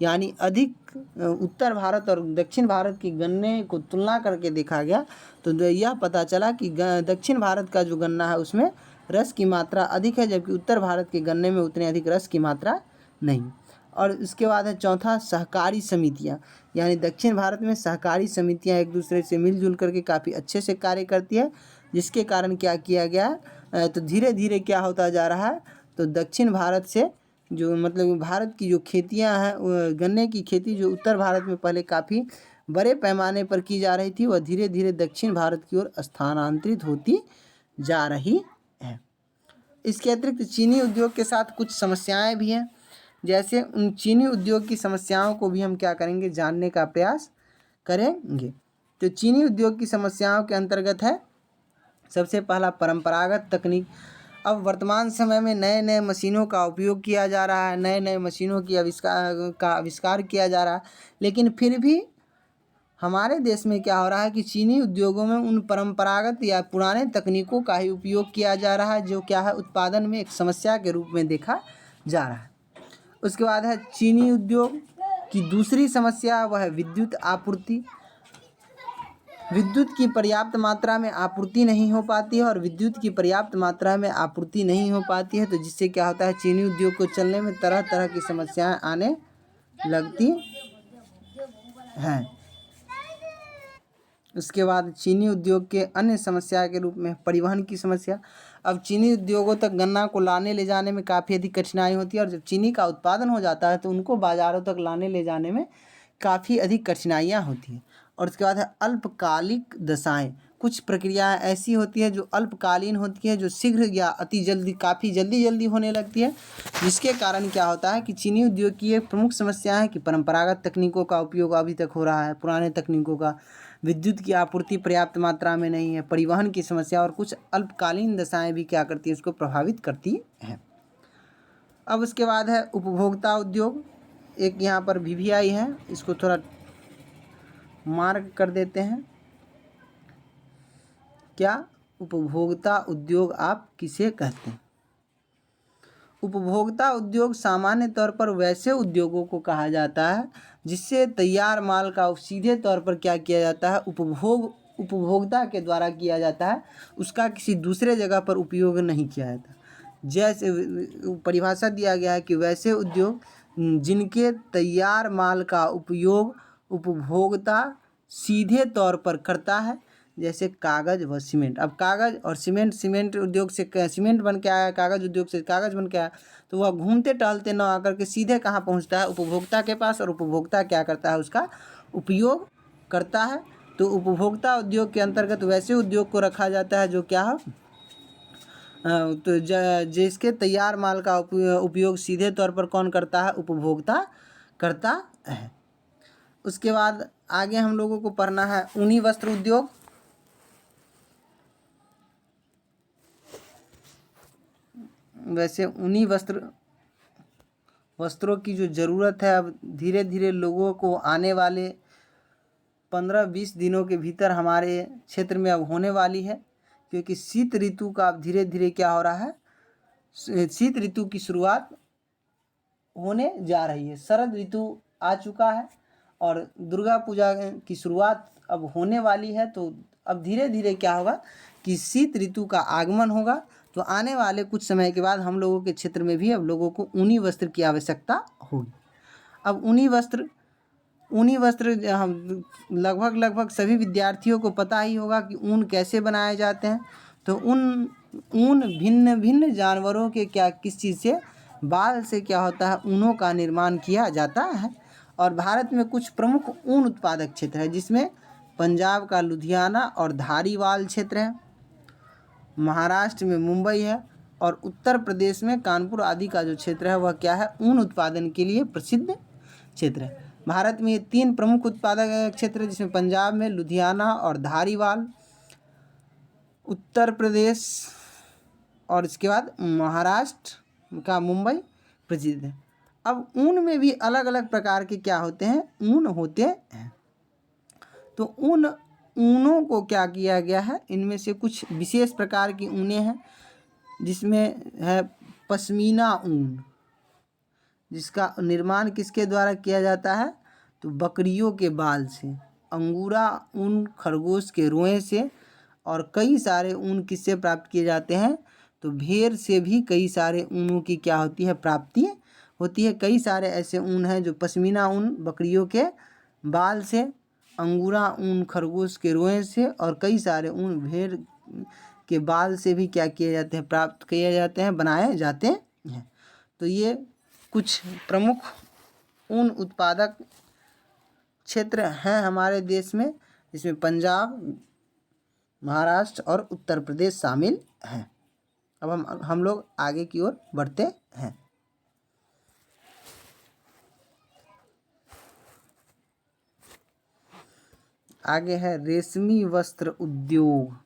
यानी अधिक उत्तर भारत और दक्षिण भारत की गन्ने को तुलना करके देखा गया तो यह पता चला कि दक्षिण भारत का जो गन्ना है उसमें रस की मात्रा अधिक है, जबकि उत्तर भारत के गन्ने में उतने अधिक रस की मात्रा नहीं। और इसके बाद है चौथा, सहकारी समितियाँ, यानी दक्षिण भारत में सहकारी समितियाँ एक दूसरे से मिलजुल करके काफ़ी अच्छे से कार्य करती है, जिसके कारण क्या किया गया तो धीरे धीरे क्या होता जा रहा है, तो दक्षिण भारत से जो मतलब भारत की जो खेतियाँ हैं, गन्ने की खेती जो उत्तर भारत में पहले काफ़ी बड़े पैमाने पर की जा रही थी, वह धीरे धीरे दक्षिण भारत की ओर स्थानांतरित होती जा रही है। इसके अतिरिक्त चीनी उद्योग के साथ कुछ समस्याएं भी हैं, जैसे उन चीनी उद्योग की समस्याओं को भी हम क्या करेंगे, जानने का प्रयास करेंगे। तो चीनी उद्योग की समस्याओं के अंतर्गत है सबसे पहला परंपरागत तकनीक। अब वर्तमान समय में नए नए मशीनों का उपयोग किया जा रहा है, नए नए मशीनों की आविष्कार किया जा रहा है, लेकिन फिर भी हमारे देश में क्या हो रहा है कि चीनी उद्योगों में उन परंपरागत या पुराने तकनीकों का ही उपयोग किया जा रहा है, जो क्या है उत्पादन में एक समस्या के रूप में देखा जा रहा है। उसके बाद है चीनी उद्योग की दूसरी समस्या, वह है विद्युत आपूर्ति। विद्युत की पर्याप्त मात्रा में आपूर्ति नहीं हो पाती है और विद्युत की पर्याप्त मात्रा में आपूर्ति नहीं हो पाती है तो जिससे क्या होता है, चीनी उद्योग को चलने में तरह तरह की समस्याएं आने लगती हैं। उसके बाद चीनी उद्योग के अन्य समस्या के रूप में परिवहन की समस्या। अब चीनी उद्योगों तक गन्ना को लाने ले जाने में काफ़ी अधिक कठिनाई होती है और जब चीनी का उत्पादन हो जाता है तो उनको बाज़ारों तक लाने ले जाने में काफ़ी अधिक कठिनाइयाँ होती हैं। और उसके बाद है अल्पकालिक दशाएं। कुछ प्रक्रियाएं ऐसी होती है जो अल्पकालीन होती है, जो शीघ्र या अति जल्दी काफ़ी जल्दी होने लगती है, जिसके कारण क्या होता है कि चीनी उद्योग की एक प्रमुख समस्या है कि परंपरागत तकनीकों का उपयोग अभी तक हो रहा है, पुराने तकनीकों का, विद्युत की आपूर्ति पर्याप्त मात्रा में नहीं है, परिवहन की समस्या और कुछ अल्पकालीन दशाएं भी क्या करती है, उसको प्रभावित करती हैं। अब उसके बाद है उपभोक्ता उद्योग। एक यहाँ पर VVI है, इसको थोड़ा मार्क कर देते हैं। क्या उपभोक्ता उद्योग आप किसे कहते हैं? उपभोक्ता उद्योग सामान्य तौर पर वैसे उद्योगों को कहा जाता है जिससे तैयार माल का सीधे तौर पर क्या किया जाता है, उपभोक्ता के द्वारा किया जाता है, उसका किसी दूसरे जगह पर उपयोग नहीं किया जाता। जैसे परिभाषा दिया गया है कि वैसे उद्योग जिनके तैयार माल का उपयोग उपभोक्ता सीधे तौर पर करता है, जैसे कागज़ व सीमेंट। अब कागज़ और सीमेंट उद्योग से सीमेंट बन के आया, कागज़ उद्योग से कागज़ बन के आया, तो वह घूमते टहलते न आकर के सीधे कहाँ पहुँचता है, उपभोक्ता के पास, और उपभोक्ता क्या करता है, उसका उपयोग करता है। तो उपभोक्ता उद्योग के अंतर्गत वैसे उद्योग को रखा जाता है जो क्या है, तो जिसके तैयार माल का उपयोग सीधे तौर पर कौन करता है, उपभोक्ता करता है। उसके बाद आगे हम लोगों को पढ़ना है ऊनी वस्त्र उद्योग। वैसे ऊनी वस्त्रों की जो ज़रूरत है अब धीरे धीरे लोगों को आने वाले 15-20 दिनों के भीतर हमारे क्षेत्र में अब होने वाली है, क्योंकि शीत ऋतु का अब धीरे धीरे क्या हो रहा है, शीत ऋतु की शुरुआत होने जा रही है। शरद ऋतु आ चुका है और दुर्गा पूजा की शुरुआत अब होने वाली है। तो अब धीरे धीरे क्या होगा कि शीत ऋतु का आगमन होगा। तो आने वाले कुछ समय के बाद हम लोगों के क्षेत्र में भी अब लोगों को ऊनी वस्त्र की आवश्यकता होगी। अब ऊनी वस्त्र हम लगभग सभी विद्यार्थियों को पता ही होगा कि ऊन कैसे बनाए जाते हैं। तो ऊन भिन्न भिन्न जानवरों के किस चीज़ से, बाल से क्या होता है, ऊनों का निर्माण किया जाता है। और भारत में कुछ प्रमुख ऊन उत्पादक क्षेत्र है, जिसमें पंजाब का लुधियाना और धारीवाल क्षेत्र है, महाराष्ट्र में मुंबई है और उत्तर प्रदेश में कानपुर आदि का जो क्षेत्र है वह क्या है, ऊन उत्पादन के लिए प्रसिद्ध क्षेत्र है। भारत में ये 3 प्रमुख उत्पादक क्षेत्र है, जिसमें पंजाब में लुधियाना और धारीवाल, उत्तर प्रदेश और इसके बाद महाराष्ट्र का मुंबई प्रसिद्ध है। अब ऊन में भी अलग अलग प्रकार के क्या होते हैं, ऊन होते हैं। तो ऊनों को क्या किया गया है, इनमें से कुछ विशेष प्रकार की ऊनें हैं, जिसमें है पश्मीना ऊन, जिसका निर्माण किसके द्वारा किया जाता है, तो बकरियों के बाल से। अंगूरा ऊन खरगोश के रोए से। और कई सारे ऊन किससे प्राप्त किए जाते हैं, तो भेड़ से भी कई सारे ऊनों की क्या होती है, प्राप्ति होती है। कई सारे ऐसे ऊन हैं जो पश्मीना ऊन बकरियों के बाल से, अंगूरा ऊन खरगोश के रोए से, और कई सारे ऊन भेड़ के बाल से भी क्या किए जाते हैं, प्राप्त किए जाते हैं, बनाए जाते हैं। तो ये कुछ प्रमुख ऊन उत्पादक क्षेत्र हैं हमारे देश में, जिसमें पंजाब, महाराष्ट्र और उत्तर प्रदेश शामिल हैं। अब हम लोग आगे की ओर बढ़ते हैं। आगे है रेशमी वस्त्र उद्योग।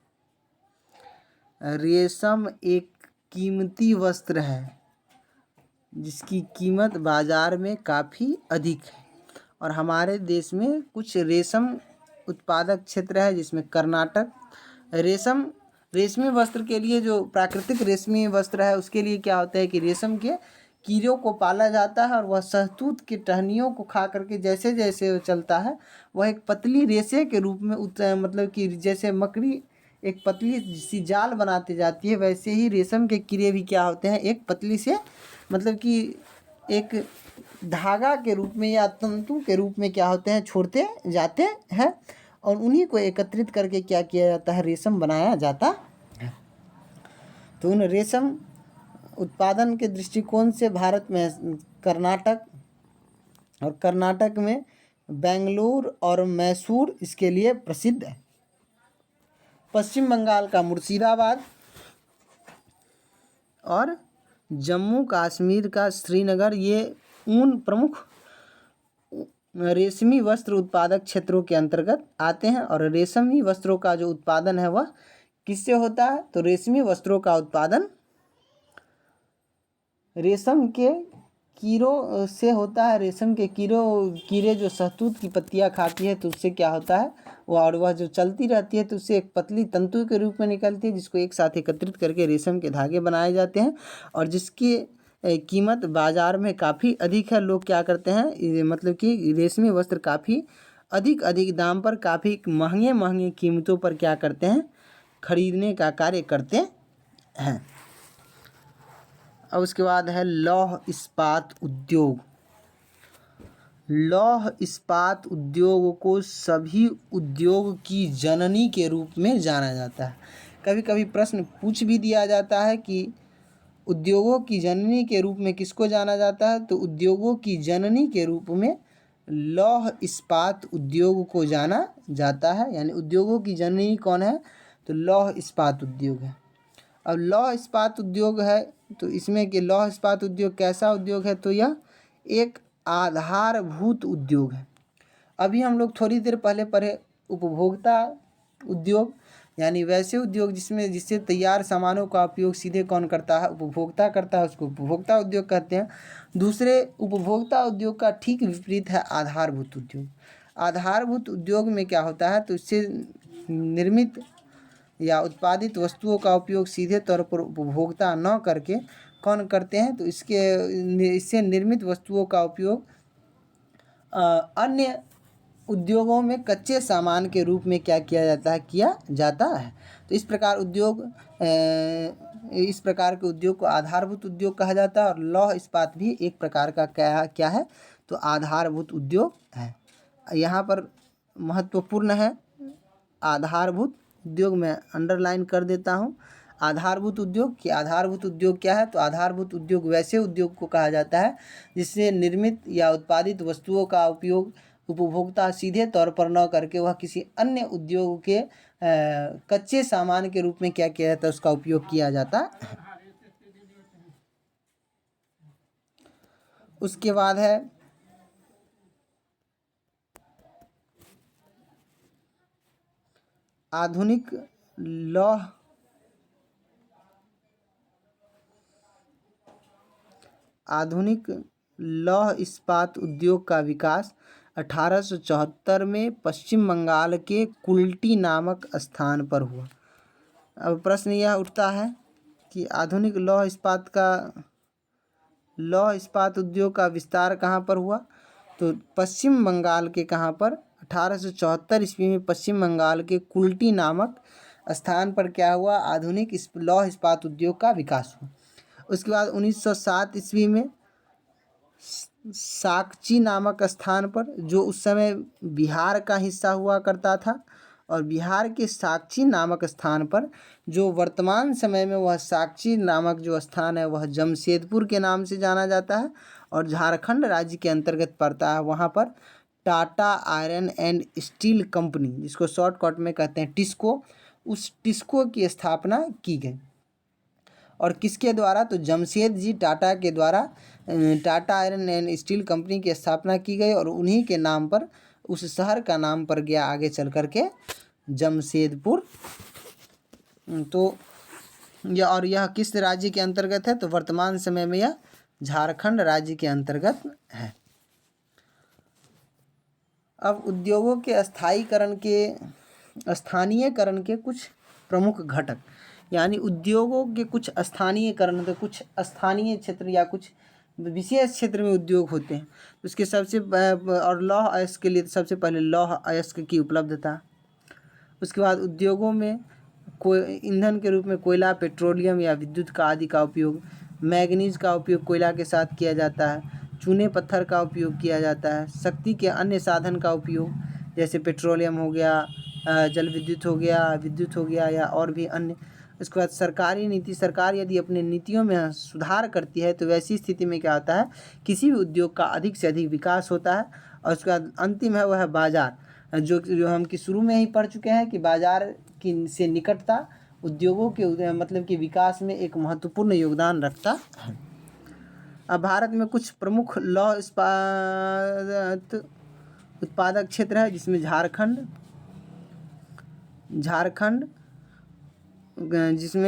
रेशम एक कीमती वस्त्र है जिसकी कीमत बाजार में काफ़ी अधिक है। और हमारे देश में कुछ रेशम उत्पादक क्षेत्र है, जिसमें कर्नाटक। रेशमी वस्त्र के लिए जो प्राकृतिक रेशमी वस्त्र है, उसके लिए क्या होता है कि रेशम के कीड़ों को पाला जाता है और वह शहतूत की टहनियों को खा करके जैसे जैसे वो चलता है, वह एक पतली रेशे के रूप में मतलब कि जैसे मकड़ी एक पतली सी जाल बनाती जाती है, वैसे ही रेशम के कीड़े भी क्या होते हैं, एक पतली से मतलब कि एक धागा के रूप में या तंतु के रूप में क्या होते हैं, छोड़ते जाते हैं। और उन्हीं को एकत्रित करके क्या किया जाता है, रेशम बनाया जाता है। तो उन रेशम उत्पादन के दृष्टिकोण से भारत में कर्नाटक में बेंगलुरु और मैसूर इसके लिए प्रसिद्ध है। पश्चिम बंगाल का मुर्शिदाबाद और जम्मू कश्मीर का श्रीनगर, ये ऊन प्रमुख रेशमी वस्त्र उत्पादक क्षेत्रों के अंतर्गत आते हैं। और रेशमी वस्त्रों का जो उत्पादन है वह किससे होता है, तो रेशमी वस्त्रों का उत्पादन रेशम के कीड़ों से होता है। रेशम के कीड़े जो शहतूत की पत्तियां खाती है, तो उससे क्या होता है, वह जो चलती रहती है तो उससे एक पतली तंतु के रूप में निकलती है, जिसको एक साथ एकत्रित करके रेशम के धागे बनाए जाते हैं और जिसकी कीमत बाज़ार में काफ़ी अधिक है। लोग क्या करते हैं, मतलब कि रेशमी वस्त्र काफ़ी अधिक दाम पर, काफ़ी महंगे कीमतों पर क्या करते हैं, खरीदने का कार्य करते हैं। अब उसके बाद है लौह इस्पात उद्योग। लौह इस्पात उद्योग को सभी उद्योग की जननी के रूप में जाना जाता है। कभी कभी प्रश्न पूछ भी दिया जाता है कि उद्योगों की जननी के रूप में किसको जाना जाता है, तो उद्योगों की जननी के रूप में लौह इस्पात उद्योग को जाना जाता है। यानी उद्योगों की जननी कौन है, तो लौह इस्पात उद्योग है। अब लौह इस्पात उद्योग है, तो इसमें कि लौह इस्पात उद्योग कैसा उद्योग है, तो यह एक आधारभूत उद्योग है। अभी हम लोग थोड़ी देर पहले पढ़े उपभोक्ता उद्योग, यानी वैसे उद्योग जिससे तैयार सामानों का उपयोग सीधे कौन करता है, उपभोक्ता करता है, उसको उपभोक्ता उद्योग कहते हैं। दूसरे उपभोक्ता उद्योग का ठीक विपरीत है आधारभूत उद्योग। आधारभूत उद्योग में क्या होता है, तो इससे निर्मित या उत्पादित वस्तुओं का उपयोग सीधे तौर पर उपभोक्ता न करके कौन करते हैं, तो इससे निर्मित वस्तुओं का उपयोग अन्य उद्योगों में कच्चे सामान के रूप में क्या किया जाता है। तो इस प्रकार के उद्योग को आधारभूत उद्योग कहा जाता है। और लौह इस्पात भी एक प्रकार का क्या है, तो आधारभूत उद्योग है। यहाँ पर महत्वपूर्ण है आधारभूत उद्योग, मैं अंडरलाइन कर देता हूँ। आधारभूत उद्योग क्या है, तो आधारभूत उद्योग वैसे उद्योग को कहा जाता है जिससे निर्मित या उत्पादित वस्तुओं का उपयोग उपभोक्ता सीधे तौर पर न करके वह किसी अन्य उद्योग के कच्चे सामान के रूप में क्या किया जाता है, उसका उपयोग किया जाता है। उसके बाद है आधुनिक लौह इस्पात उद्योग का विकास 1874 में पश्चिम बंगाल के कुल्टी नामक स्थान पर हुआ। अब प्रश्न यह उठता है कि आधुनिक लौह इस्पात उद्योग का विस्तार कहाँ पर हुआ, तो पश्चिम बंगाल के कहाँ पर 1874 ईस्वी में पश्चिम बंगाल के कुल्टी नामक स्थान पर क्या हुआ, आधुनिक लौह इस्पात उद्योग का विकास हुआ। उसके बाद 1907 ईस्वी में साकची नामक स्थान पर, जो उस समय बिहार का हिस्सा हुआ करता था, और बिहार के साकची नामक स्थान पर जो वर्तमान समय में वह साकची नामक जो स्थान है वह जमशेदपुर के नाम से जाना जाता है और झारखंड राज्य के अंतर्गत पड़ता है। वहाँ पर Tata iron and steel company, जिसको शॉर्टकट में कहते हैं टिस्को, उस टिस्को की स्थापना की गई। और किसके द्वारा, तो जमशेद जी टाटा के द्वारा Tata iron and steel company की स्थापना की गई और उन्हीं के नाम पर उस शहर का नाम पड़ गया आगे चल कर के जमशेदपुर। तो यह किस राज्य के अंतर्गत है, तो वर्तमान समय में यह झारखंड राज्य के अंतर्गत है। अब उद्योगों के स्थानीयकरण के कुछ प्रमुख घटक, यानी उद्योगों के कुछ स्थानीयकरण, तो कुछ स्थानीय क्षेत्र या कुछ विशेष क्षेत्र में उद्योग होते हैं। उसके और लौह अयस्क के लिए सबसे पहले लौह अयस्क की उपलब्धता। उसके बाद उद्योगों में ईंधन के रूप में कोयला, पेट्रोलियम या विद्युत का आदि का उपयोग, मैग्नीज का उपयोग कोयला के साथ किया जाता है, चूने पत्थर का उपयोग किया जाता है, शक्ति के अन्य साधन का उपयोग जैसे पेट्रोलियम हो गया, जल विद्युत हो गया या और भी अन्य। उसके बाद सरकारी नीति, सरकार यदि अपने नीतियों में सुधार करती है तो वैसी स्थिति में क्या होता है, किसी भी उद्योग का अधिक से अधिक विकास होता है। और उसके बाद अंतिम है वह है बाजार, जो हम कि शुरू में ही पढ़ चुके हैं कि बाजार की से निकटता उद्योगों के मतलब कि विकास में एक महत्वपूर्ण योगदान रखता है। अब भारत में कुछ प्रमुख लौह इस्पात उत्पादक क्षेत्र है, जिसमें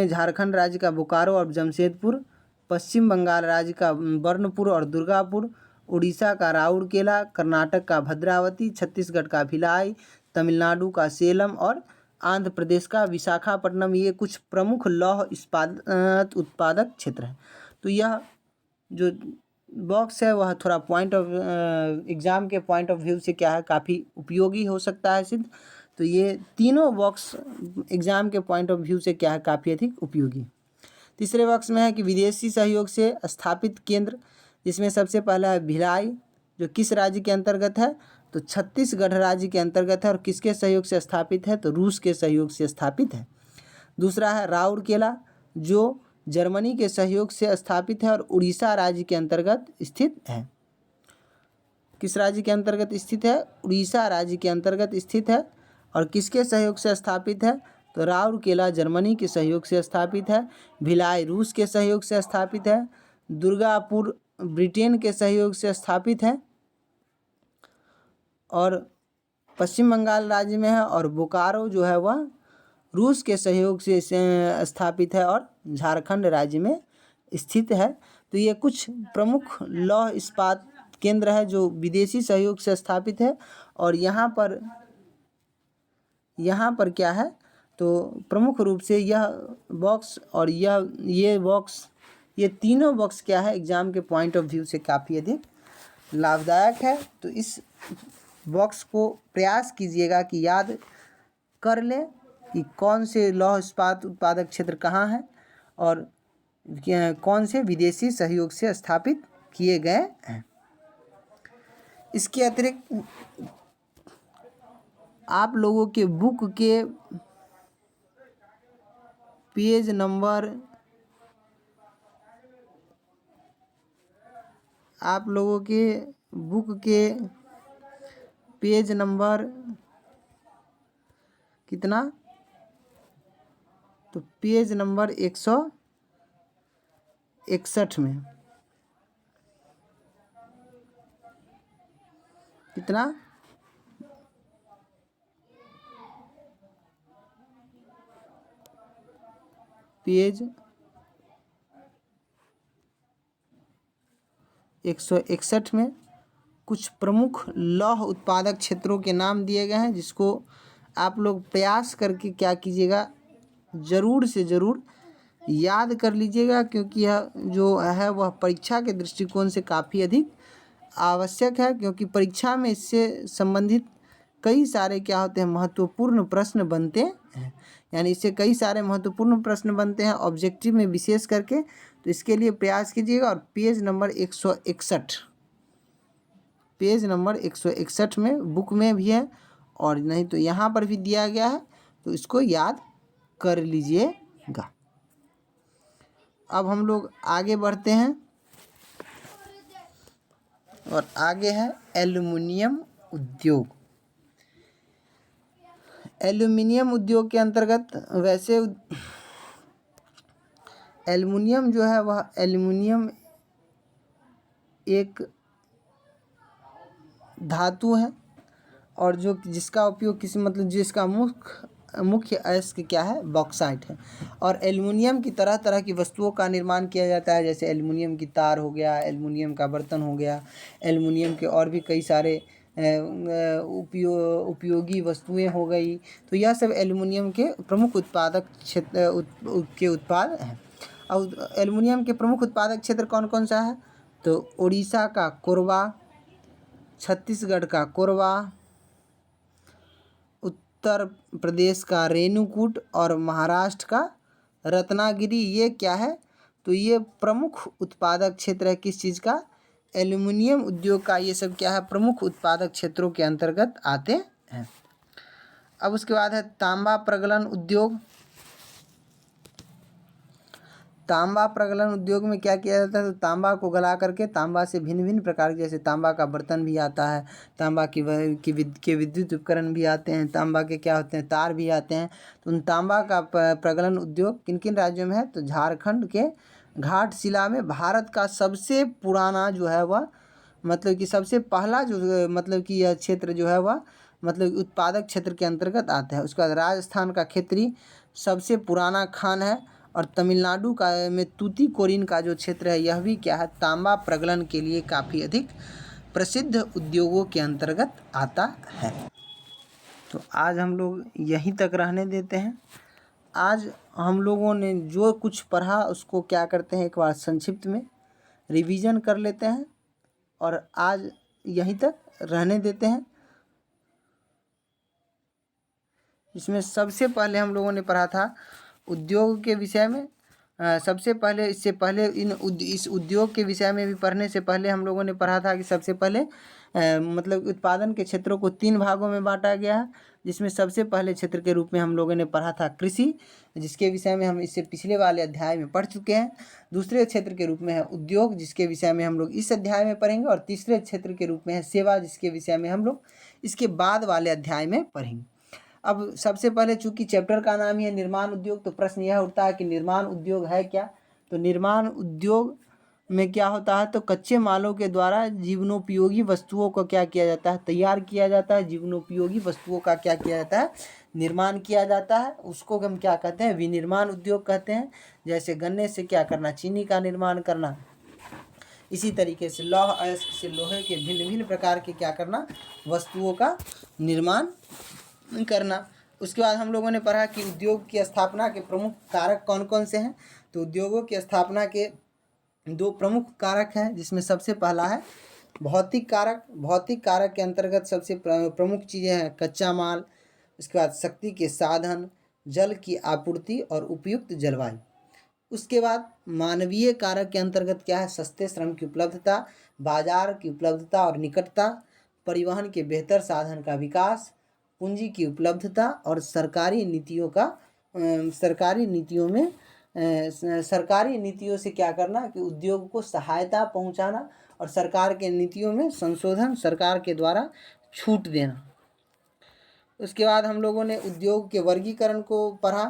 झारखंड राज्य का बोकारो और जमशेदपुर, पश्चिम बंगाल राज्य का बर्नपुर और दुर्गापुर, उड़ीसा का राउरकेला, कर्नाटक का भद्रावती, छत्तीसगढ़ का भिलाई, तमिलनाडु का सेलम और आंध्र प्रदेश का विशाखापट्टनम, ये कुछ प्रमुख लौह इस्पात उत्पादक क्षेत्र हैं। तो यह जो बॉक्स है वह थोड़ा एग्ज़ाम के पॉइंट ऑफ व्यू से क्या है, काफ़ी उपयोगी हो सकता है सिद्ध। तो ये तीनों बॉक्स एग्ज़ाम के पॉइंट ऑफ व्यू से क्या है, काफ़ी अधिक उपयोगी। तीसरे बॉक्स में है कि विदेशी सहयोग से स्थापित केंद्र, जिसमें सबसे पहला है भिलाई, जो किस राज्य के अंतर्गत है, तो छत्तीसगढ़ राज्य के अंतर्गत है और किसके सहयोग से स्थापित है, तो रूस के सहयोग से स्थापित है। दूसरा है राउरकेला, जो जर्मनी के सहयोग से स्थापित है और उड़ीसा राज्य के अंतर्गत स्थित है। किस राज्य के अंतर्गत स्थित है, उड़ीसा राज्य के अंतर्गत स्थित है। और किसके सहयोग से स्थापित है, तो राउरकेला जर्मनी के सहयोग से स्थापित है, भिलाई रूस के सहयोग से स्थापित है, दुर्गापुर ब्रिटेन के सहयोग से स्थापित है और पश्चिम बंगाल राज्य में है, और बोकारो जो है वह रूस के सहयोग से स्थापित है और झारखंड राज्य में स्थित है। तो ये कुछ प्रमुख लौह इस्पात केंद्र है जो विदेशी सहयोग से स्थापित है। और यहाँ पर क्या है, तो प्रमुख रूप से यह बॉक्स और ये बॉक्स, ये तीनों बॉक्स क्या है, एग्ज़ाम के पॉइंट ऑफ व्यू से काफ़ी अधिक लाभदायक है। तो इस बॉक्स को प्रयास कीजिएगा कि याद कर लें कि कौन से लौह इस्पात उत्पादक क्षेत्र कहाँ हैं और कौन से विदेशी सहयोग से स्थापित किए गए हैं। इसके अतिरिक्त आप लोगों के बुक के पेज नंबर, आप लोगों के बुक के पेज नंबर कितना, तो पेज नंबर 161 में कितना, पेज 161 में कुछ प्रमुख लौह उत्पादक क्षेत्रों के नाम दिए गए हैं, जिसको आप लोग प्रयास करके क्या कीजिएगा, ज़रूर से ज़रूर याद कर लीजिएगा, क्योंकि यह जो है वह परीक्षा के दृष्टिकोण से काफ़ी अधिक आवश्यक है। क्योंकि परीक्षा में इससे संबंधित कई सारे क्या होते हैं, महत्वपूर्ण प्रश्न बनते हैं, यानी इससे कई सारे महत्वपूर्ण प्रश्न बनते हैं ऑब्जेक्टिव में विशेष करके। तो इसके लिए प्रयास कीजिएगा। और पेज नंबर 161, पेज नंबर 161 में बुक में भी है और नहीं तो यहाँ पर भी दिया गया है, तो इसको याद कर लीजिएगा। अब हम लोग आगे बढ़ते हैं और आगे है एल्युमिनियम उद्योग। एल्युमिनियम उद्योग के अंतर्गत वैसे एल्युमिनियम जो है वह एल्युमिनियम एक धातु है और जो जिसका उपयोग किसी मतलब जिसका मुख्य अयस्क क्या है, बॉक्साइट है। और एल्युमिनियम की तरह तरह की वस्तुओं का निर्माण किया जाता है, जैसे एल्युमिनियम की तार हो गया, एल्युमिनियम का बर्तन हो गया, एल्युमिनियम के और भी कई सारे उपयोगी वस्तुएं हो गई। तो यह सब एल्युमिनियम के प्रमुख उत्पादक क्षेत्र के उत्पाद हैं। और एल्युमिनियम के प्रमुख उत्पादक क्षेत्र कौन कौन सा है, तो उड़ीसा का कोरबा, छत्तीसगढ़ का कोरबा, उत्तर प्रदेश का रेणुकूट और महाराष्ट्र का रत्नागिरी। ये क्या है, तो ये प्रमुख उत्पादक क्षेत्र है किस चीज़ का, एल्युमिनियम उद्योग का। ये सब क्या है, प्रमुख उत्पादक क्षेत्रों के अंतर्गत आते हैं। अब उसके बाद है तांबा प्रगलन उद्योग। तांबा प्रगलन उद्योग में क्या किया जाता है, तो तांबा को गला करके तांबा से भिन्न भिन्न प्रकार के, जैसे तांबा का बर्तन भी आता है, तांबा के विद्युत उपकरण भी आते हैं, तांबा के क्या होते हैं, तार भी आते हैं। तो उन तांबा का प्रगलन उद्योग किन किन राज्यों में है, तो झारखंड के घाटशिला में भारत का सबसे पुराना जो है वह मतलब कि सबसे पहला जो मतलब कि यह क्षेत्र जो है वह मतलब उत्पादक क्षेत्र के अंतर्गत आता है। उसके बाद राजस्थान का खेतरी सबसे पुराना खान है और तमिलनाडु का में तूतीकोरिन का जो क्षेत्र है यह भी क्या है, तांबा प्रगलन के लिए काफ़ी अधिक प्रसिद्ध उद्योगों के अंतर्गत आता है। तो आज हम लोग यहीं तक रहने देते हैं। आज हम लोगों ने जो कुछ पढ़ा उसको क्या करते हैं, एक बार संक्षिप्त में रिवीजन कर लेते हैं और आज यहीं तक रहने देते हैं। इसमें सबसे पहले हम लोगों ने पढ़ा था उद्योग के विषय में। सबसे पहले इससे पहले इस उद्योग के विषय में भी पढ़ने से पहले हम लोगों ने पढ़ा था कि सबसे पहले मतलब उत्पादन के क्षेत्रों को 3 भागों में बांटा गया है, जिसमें सबसे पहले क्षेत्र के रूप में हम लोगों ने पढ़ा था कृषि, जिसके विषय में हम इससे पिछले वाले अध्याय में पढ़ चुके हैं। दूसरे क्षेत्र के रूप में है उद्योग, जिसके विषय में हम लोग इस अध्याय में पढ़ेंगे। और तीसरे क्षेत्र के रूप में है सेवा, जिसके विषय में हम लोग इसके बाद वाले अध्याय में पढ़ेंगे। अब सबसे पहले चूंकि चैप्टर का नाम ही है निर्माण उद्योग, तो प्रश्न यह उठता है कि निर्माण उद्योग है क्या। तो निर्माण उद्योग में क्या होता है, तो कच्चे मालों के द्वारा जीवनोपयोगी वस्तुओं को क्या किया जाता है, तैयार किया जाता है। जीवनोपयोगी वस्तुओं का क्या किया जाता है, निर्माण किया जाता है। उसको हम क्या कहते हैं, विनिर्माण उद्योग कहते हैं। जैसे गन्ने से क्या करना, चीनी का निर्माण करना। इसी तरीके से लौह अयस्क से लोहे के भिन्न भिन्न प्रकार के क्या करना, वस्तुओं का निर्माण करना। उसके बाद हम लोगों ने पढ़ा कि उद्योग की स्थापना के प्रमुख कारक कौन कौन से हैं। तो उद्योगों की स्थापना के दो प्रमुख कारक हैं, जिसमें सबसे पहला है भौतिक कारक। भौतिक कारक के अंतर्गत सबसे प्रमुख चीज़ें हैं कच्चा माल, उसके बाद शक्ति के साधन, जल की आपूर्ति और उपयुक्त जलवायु। उसके बाद मानवीय कारक के अंतर्गत क्या है, सस्ते श्रम की उपलब्धता, बाजार की उपलब्धता और निकटता, परिवहन के बेहतर साधन का विकास, पूंजी की उपलब्धता और सरकारी नीतियों का सरकारी नीतियों से क्या करना कि उद्योग को सहायता पहुंचाना और सरकार के नीतियों में संशोधन, सरकार के द्वारा छूट देना। उसके बाद हम लोगों ने उद्योग के वर्गीकरण को पढ़ा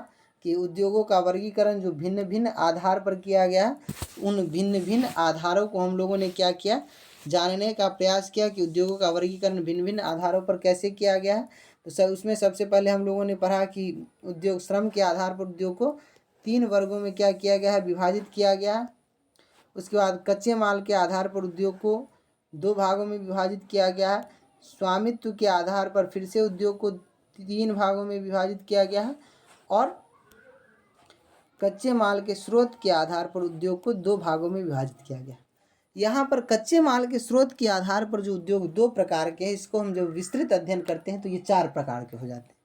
कि उद्योगों का वर्गीकरण जो भिन्न भिन्न आधार पर किया गया है, उन भिन्न भिन्न आधारों को हम लोगों ने क्या किया, जानने का प्रयास किया कि उद्योगों का वर्गीकरण भिन्न भिन्न आधारों पर कैसे किया गया है। तो उसमें सबसे पहले हम लोगों ने पढ़ा कि उद्योग श्रम के आधार पर उद्योग को 3 वर्गों में क्या किया गया है, विभाजित किया गया है। उसके बाद कच्चे माल के आधार पर उद्योग को 2 भागों में विभाजित किया गया है। स्वामित्व के आधार पर फिर से उद्योग को 3 भागों में विभाजित किया गया है और कच्चे माल के स्रोत के आधार पर उद्योग को 2 भागों में विभाजित किया गया। यहाँ पर कच्चे माल के स्रोत के आधार पर जो उद्योग 2 प्रकार के हैं, इसको हम जब विस्तृत अध्ययन करते हैं तो ये 4 प्रकार के हो जाते हैं।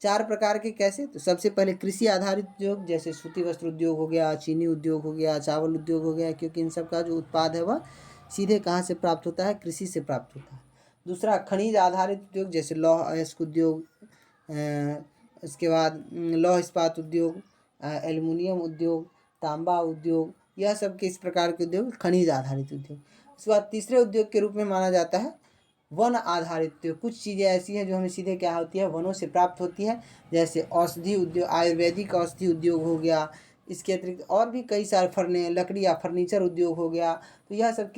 4 प्रकार के कैसे, तो सबसे पहले कृषि आधारित उद्योग, जैसे सूती वस्त्र उद्योग हो गया, चीनी उद्योग हो गया, चावल उद्योग हो गया, क्योंकि इन सब का जो उत्पाद है वह सीधे कहाँ से प्राप्त होता है, कृषि से प्राप्त होता है। दूसरा खनिज आधारित उद्योग, जैसे लौह अयस्क उद्योग, इसके बाद लौह इस्पात उद्योग, एल्युमिनियम उद्योग, तांबा उद्योग, यह सब के इस प्रकार के उद्योग खनिज आधारित उद्योग। उसके बाद तीसरे उद्योग के रूप में माना जाता है वन आधारित उद्योग। कुछ चीज़ें ऐसी हैं जो हमें सीधे क्या होती है, वनों से प्राप्त होती है, जैसे औषधि उद्योग, आयुर्वेदिक औषधि उद्योग हो गया। इसके अतिरिक्त और भी कई सारे लकड़ी या फर्नीचर उद्योग हो गया। तो यह सब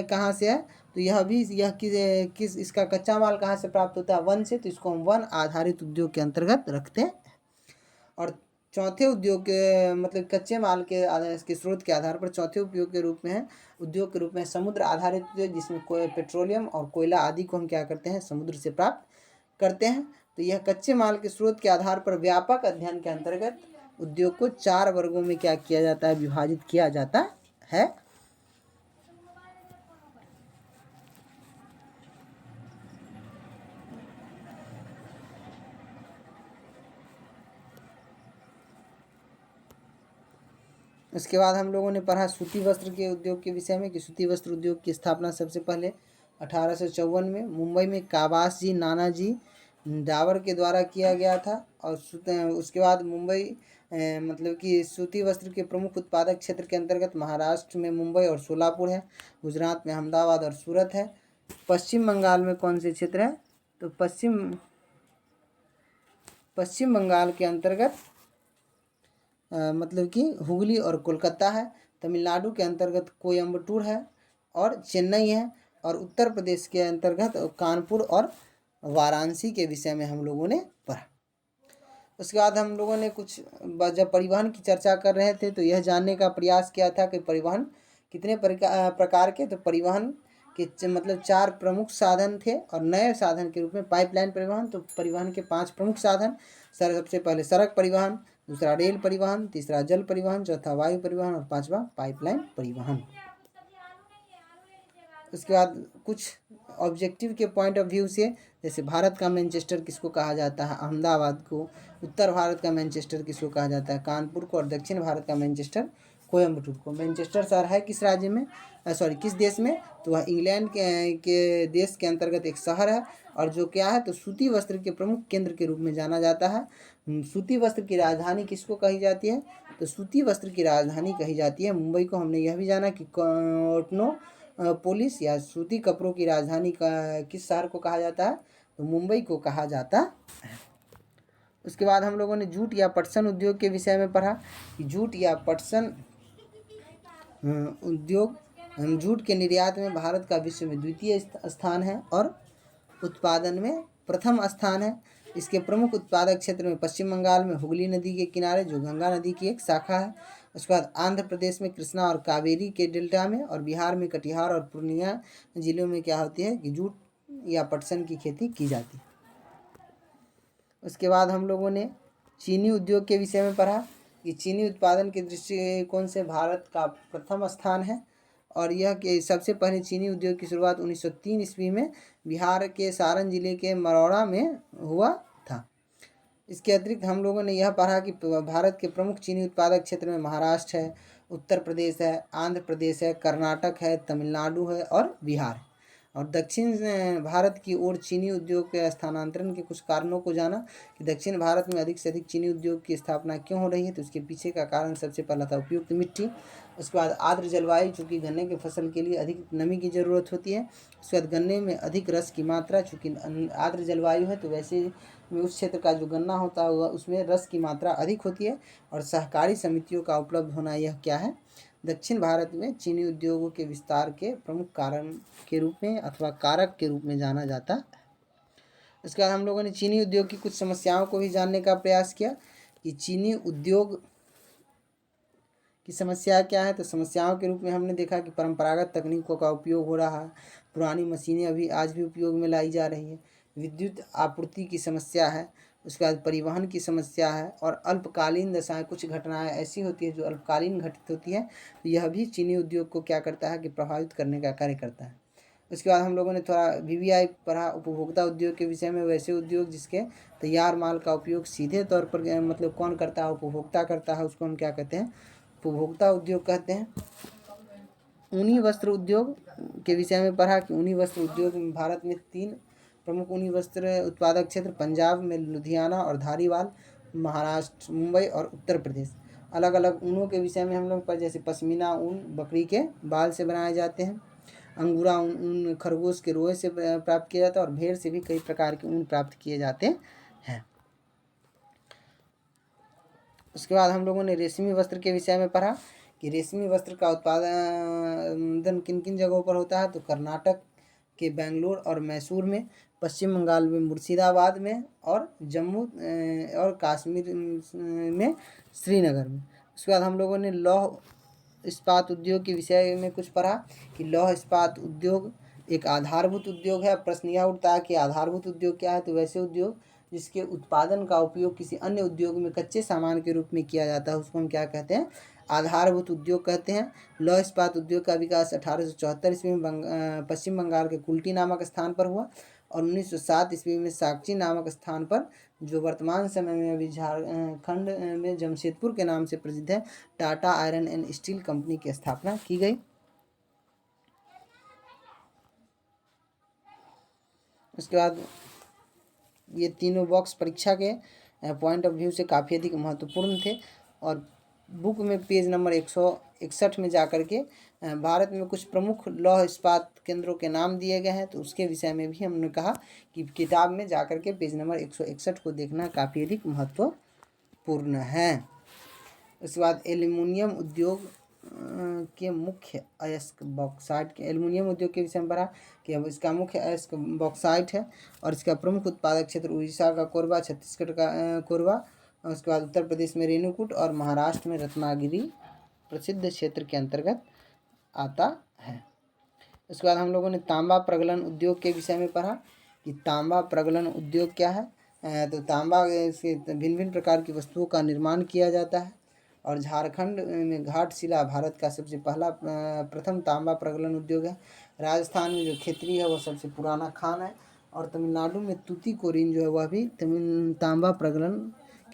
कहाँ से है, तो यह किस इसका कच्चा माल कहाँ से प्राप्त होता है, वन से। तो इसको हम वन आधारित उद्योग के अंतर्गत रखते हैं। और चौथे उद्योग के मतलब कच्चे माल के स्रोत के आधार पर चौथे उद्योग के रूप में समुद्र आधारित उद्योग, जिसमें पेट्रोलियम और कोयला आदि को हम क्या करते हैं, समुद्र से प्राप्त करते हैं। तो यह कच्चे माल के स्रोत के आधार पर व्यापक अध्ययन के अंतर्गत उद्योग को 4 वर्गों में क्या किया जाता है, विभाजित किया जाता है। उसके बाद हम लोगों ने पढ़ा सूती वस्त्र के उद्योग के विषय में कि सूती वस्त्र उद्योग की स्थापना सबसे पहले 1854 में मुंबई में काबास जी नानाजी डावर के द्वारा किया गया था। और उसके बाद मुंबई मतलब कि सूती वस्त्र के प्रमुख उत्पादक क्षेत्र के अंतर्गत महाराष्ट्र में मुंबई और सोलापुर है, गुजरात में अहमदाबाद और सूरत है। पश्चिम बंगाल में कौन से क्षेत्र है, तो पश्चिम बंगाल के अंतर्गत मतलब कि हुगली और कोलकाता है। तमिलनाडु के अंतर्गत कोयम्बटूर है और चेन्नई है। और उत्तर प्रदेश के अंतर्गत कानपुर और वाराणसी के विषय में हम लोगों ने पढ़ा। उसके बाद हम लोगों ने कुछ जब परिवहन की चर्चा कर रहे थे तो यह जानने का प्रयास किया था कि परिवहन कितने प्रकार के, तो परिवहन के मतलब 4 प्रमुख साधन थे और नए साधन के रूप में पाइपलाइन परिवहन। तो परिवहन के 5 प्रमुख साधन, सबसे पहले सड़क परिवहन, दूसरा रेल परिवहन, तीसरा जल परिवहन, चौथा वायु परिवहन और 5वां पाइपलाइन परिवहन। उसके बाद कुछ ऑब्जेक्टिव के पॉइंट ऑफ व्यू से, जैसे भारत का मैनचेस्टर किसको कहा जाता है, अहमदाबाद को। उत्तर भारत का मैनचेस्टर किसको कहा जाता है, कानपुर को। और दक्षिण भारत का मैनचेस्टर कोयम्बटूर को। मैनचेस्टर शहर है किस राज्य में, किस देश में, तो वह इंग्लैंड के देश के अंतर्गत एक शहर है। और जो क्या है, तो सूती वस्त्र के प्रमुख केंद्र के रूप में जाना जाता है। सूती वस्त्र की राजधानी किसको कही जाती है, तो सूती वस्त्र की राजधानी कही जाती है मुंबई को। हमने यह भी जाना कि पोलिस या सूती कपड़ों की राजधानी का किस शहर को कहा जाता है, तो मुंबई को कहा जाता है। उसके बाद हम लोगों ने जूट या पटसन उद्योग के विषय में पढ़ा कि जूट या पटसन उद्योग, जूट के निर्यात में भारत का विश्व में द्वितीय स्थान है और उत्पादन में प्रथम स्थान है। इसके प्रमुख उत्पादक क्षेत्र में पश्चिम बंगाल में हुगली नदी के किनारे, जो गंगा नदी की एक शाखा है। उसके बाद आंध्र प्रदेश में कृष्णा और कावेरी के डेल्टा में, और बिहार में कटिहार और पूर्णिया जिलों में क्या होती है कि जूट या पटसन की खेती की जाती है। उसके बाद हम लोगों ने चीनी उद्योग के विषय में पढ़ा कि चीनी उत्पादन के दृष्टिकोण से भारत का प्रथम स्थान है और यह कि सबसे पहले चीनी उद्योग की शुरुआत 1903 ईस्वी में बिहार के सारण जिले के मरौड़ा में हुआ था। इसके अतिरिक्त हम लोगों ने यह पढ़ा कि भारत के प्रमुख चीनी उत्पादक क्षेत्र में महाराष्ट्र है, उत्तर प्रदेश है, आंध्र प्रदेश है, कर्नाटक है, तमिलनाडु है और बिहार है। और दक्षिण भारत की ओर चीनी उद्योग के स्थानांतरण के कुछ कारणों को जाना कि दक्षिण भारत में अधिक से अधिक चीनी उद्योग की स्थापना क्यों हो रही है, तो उसके पीछे का कारण सबसे पहला था उपयुक्त मिट्टी। उसके बाद आर्द्र जलवायु, चूँकि गन्ने की फसल के लिए अधिक नमी की ज़रूरत होती है। उसके बाद गन्ने में अधिक रस की मात्रा, चूँकि आर्द्र जलवायु है तो वैसे में उस क्षेत्र का जो गन्ना होता है उसमें रस की मात्रा अधिक होती है। और सहकारी समितियों का उपलब्ध होना, यह क्या है, दक्षिण भारत में चीनी उद्योगों के विस्तार के प्रमुख कारण के रूप में अथवा कारक के रूप में जाना जाता है। उसके बाद हम लोगों ने चीनी उद्योग की कुछ समस्याओं को भी जानने का प्रयास किया कि चीनी उद्योग की समस्या क्या है। तो समस्याओं के रूप में हमने देखा कि परंपरागत तकनीकों का उपयोग हो रहा है, पुरानी मशीनें अभी आज भी उपयोग में लाई जा रही है, विद्युत आपूर्ति की समस्या है, उसके बाद परिवहन की समस्या है और अल्पकालीन दशाएं, कुछ घटनाएं ऐसी होती है जो अल्पकालीन घटित होती है, तो यह भी चीनी उद्योग को क्या करता है कि प्रभावित करने का कार्य करता है। उसके बाद हम लोगों ने थोड़ा VVI पढ़ा, उपभोक्ता उद्योग के विषय में। वैसे उद्योग जिसके तैयार माल का उपयोग सीधे तौर पर मतलब कौन करता है, उपभोक्ता करता है, उसको हम क्या कहते हैं, उपभोक्ता उद्योग कहते हैं। ऊनी वस्त्र उद्योग के विषय में पढ़ा कि ऊनी वस्त्र उद्योग में भारत में 3 प्रमुख ऊनी वस्त्र उत्पादक क्षेत्र, पंजाब में लुधियाना और धारीवाल, महाराष्ट्र मुंबई और उत्तर प्रदेश। अलग अलग ऊनों के विषय में हम लोग पर, जैसे पश्मीना ऊन बकरी के बाल से बनाए जाते हैं, अंगूरा ऊन खरगोश के रोए से प्राप्त किया जाता है और भेड़ से भी कई प्रकार के ऊन प्राप्त किए जाते हैं। उसके बाद हम लोगों ने रेशमी वस्त्र के विषय में पढ़ा कि रेशमी वस्त्र का उत्पादन किन किन जगहों पर होता है। तो कर्नाटक के बेंगलोर और मैसूर में, पश्चिम बंगाल में मुर्शिदाबाद में और जम्मू और कश्मीर में श्रीनगर में। उसके बाद हम लोगों ने लौह इस्पात उद्योग के विषय में कुछ पढ़ा कि लौह इस्पात उद्योग एक आधारभूत उद्योग है। प्रश्न यह उठता है कि आधारभूत उद्योग क्या है। तो वैसे उद्योग जिसके उत्पादन का उपयोग किसी अन्य उद्योग में कच्चे सामान के रूप में किया जाता है, उसको हम क्या कहते हैं, आधारभूत उद्योग कहते हैं। लौह इस्पात उद्योग का विकास 1874 ईस्वी में पश्चिम बंगाल के कुल्टी नामक स्थान पर हुआ और 1907 ईस्वी में साकची नामक स्थान पर, जो वर्तमान समय में अभी झारखंड में जमशेदपुर के नाम से प्रसिद्ध है, Tata iron and steel company की स्थापना की गई। उसके बाद ये तीनों बॉक्स परीक्षा के पॉइंट ऑफ व्यू से काफ़ी अधिक महत्वपूर्ण थे और बुक में पेज नंबर 161 में जाकर के भारत में कुछ प्रमुख लौह इस्पात केंद्रों के नाम दिए गए हैं। तो उसके विषय में भी हमने कहा कि किताब में जाकर के पेज नंबर 161 को देखना काफ़ी अधिक महत्वपूर्ण है। उसके बाद एल्युमिनियम उद्योग के मुख्य अयस्क बॉक्साइट के, एल्युमिनियम उद्योग के विषय में पढ़ा कि अब इसका मुख्य अयस्क बॉक्साइट है और इसका प्रमुख उत्पादक क्षेत्र उड़ीसा का कोरबा, छत्तीसगढ़ का कोरबा, उसके बाद उत्तर प्रदेश में रेणुकूट और महाराष्ट्र में रत्नागिरी प्रसिद्ध क्षेत्र के अंतर्गत आता है। उसके बाद हम लोगों ने तांबा प्रगलन उद्योग के विषय में पढ़ा कि तांबा प्रगलन उद्योग क्या है। तो तांबा से भिन्न भिन्न प्रकार की वस्तुओं का निर्माण किया जाता है और झारखंड में घाटशिला भारत का सबसे पहला प्रथम तांबा प्रगलन उद्योग है। राजस्थान में जो खेतरी है वह सबसे पुराना खान है और तमिलनाडु में तूतीकोरिन जो है वह भी तांबा प्रगलन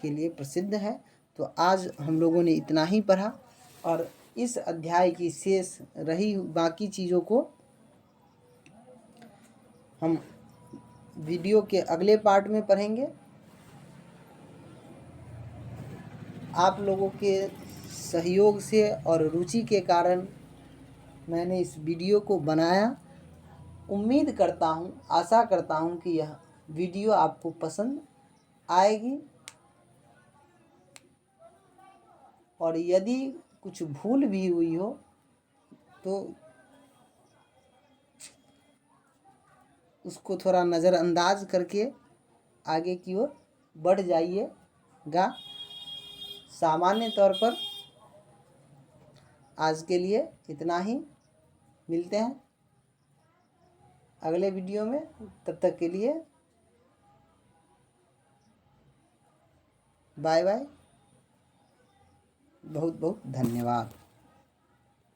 के लिए प्रसिद्ध है। तो आज हम लोगों ने इतना ही पढ़ा और इस अध्याय की शेष रही बाकी चीज़ों को हम वीडियो के अगले पार्ट में पढ़ेंगे। आप लोगों के सहयोग से और रुचि के कारण मैंने इस वीडियो को बनाया। उम्मीद करता हूँ, आशा करता हूँ कि यह वीडियो आपको पसंद आएगी और यदि कुछ भूल भी हुई हो तो उसको थोड़ा नज़रअंदाज करके आगे की ओर बढ़ जाइएगा। सामान्य तौर पर आज के लिए इतना ही, मिलते हैं अगले वीडियो में। तब तक के लिए बाय बाय। बहुत बहुत धन्यवाद।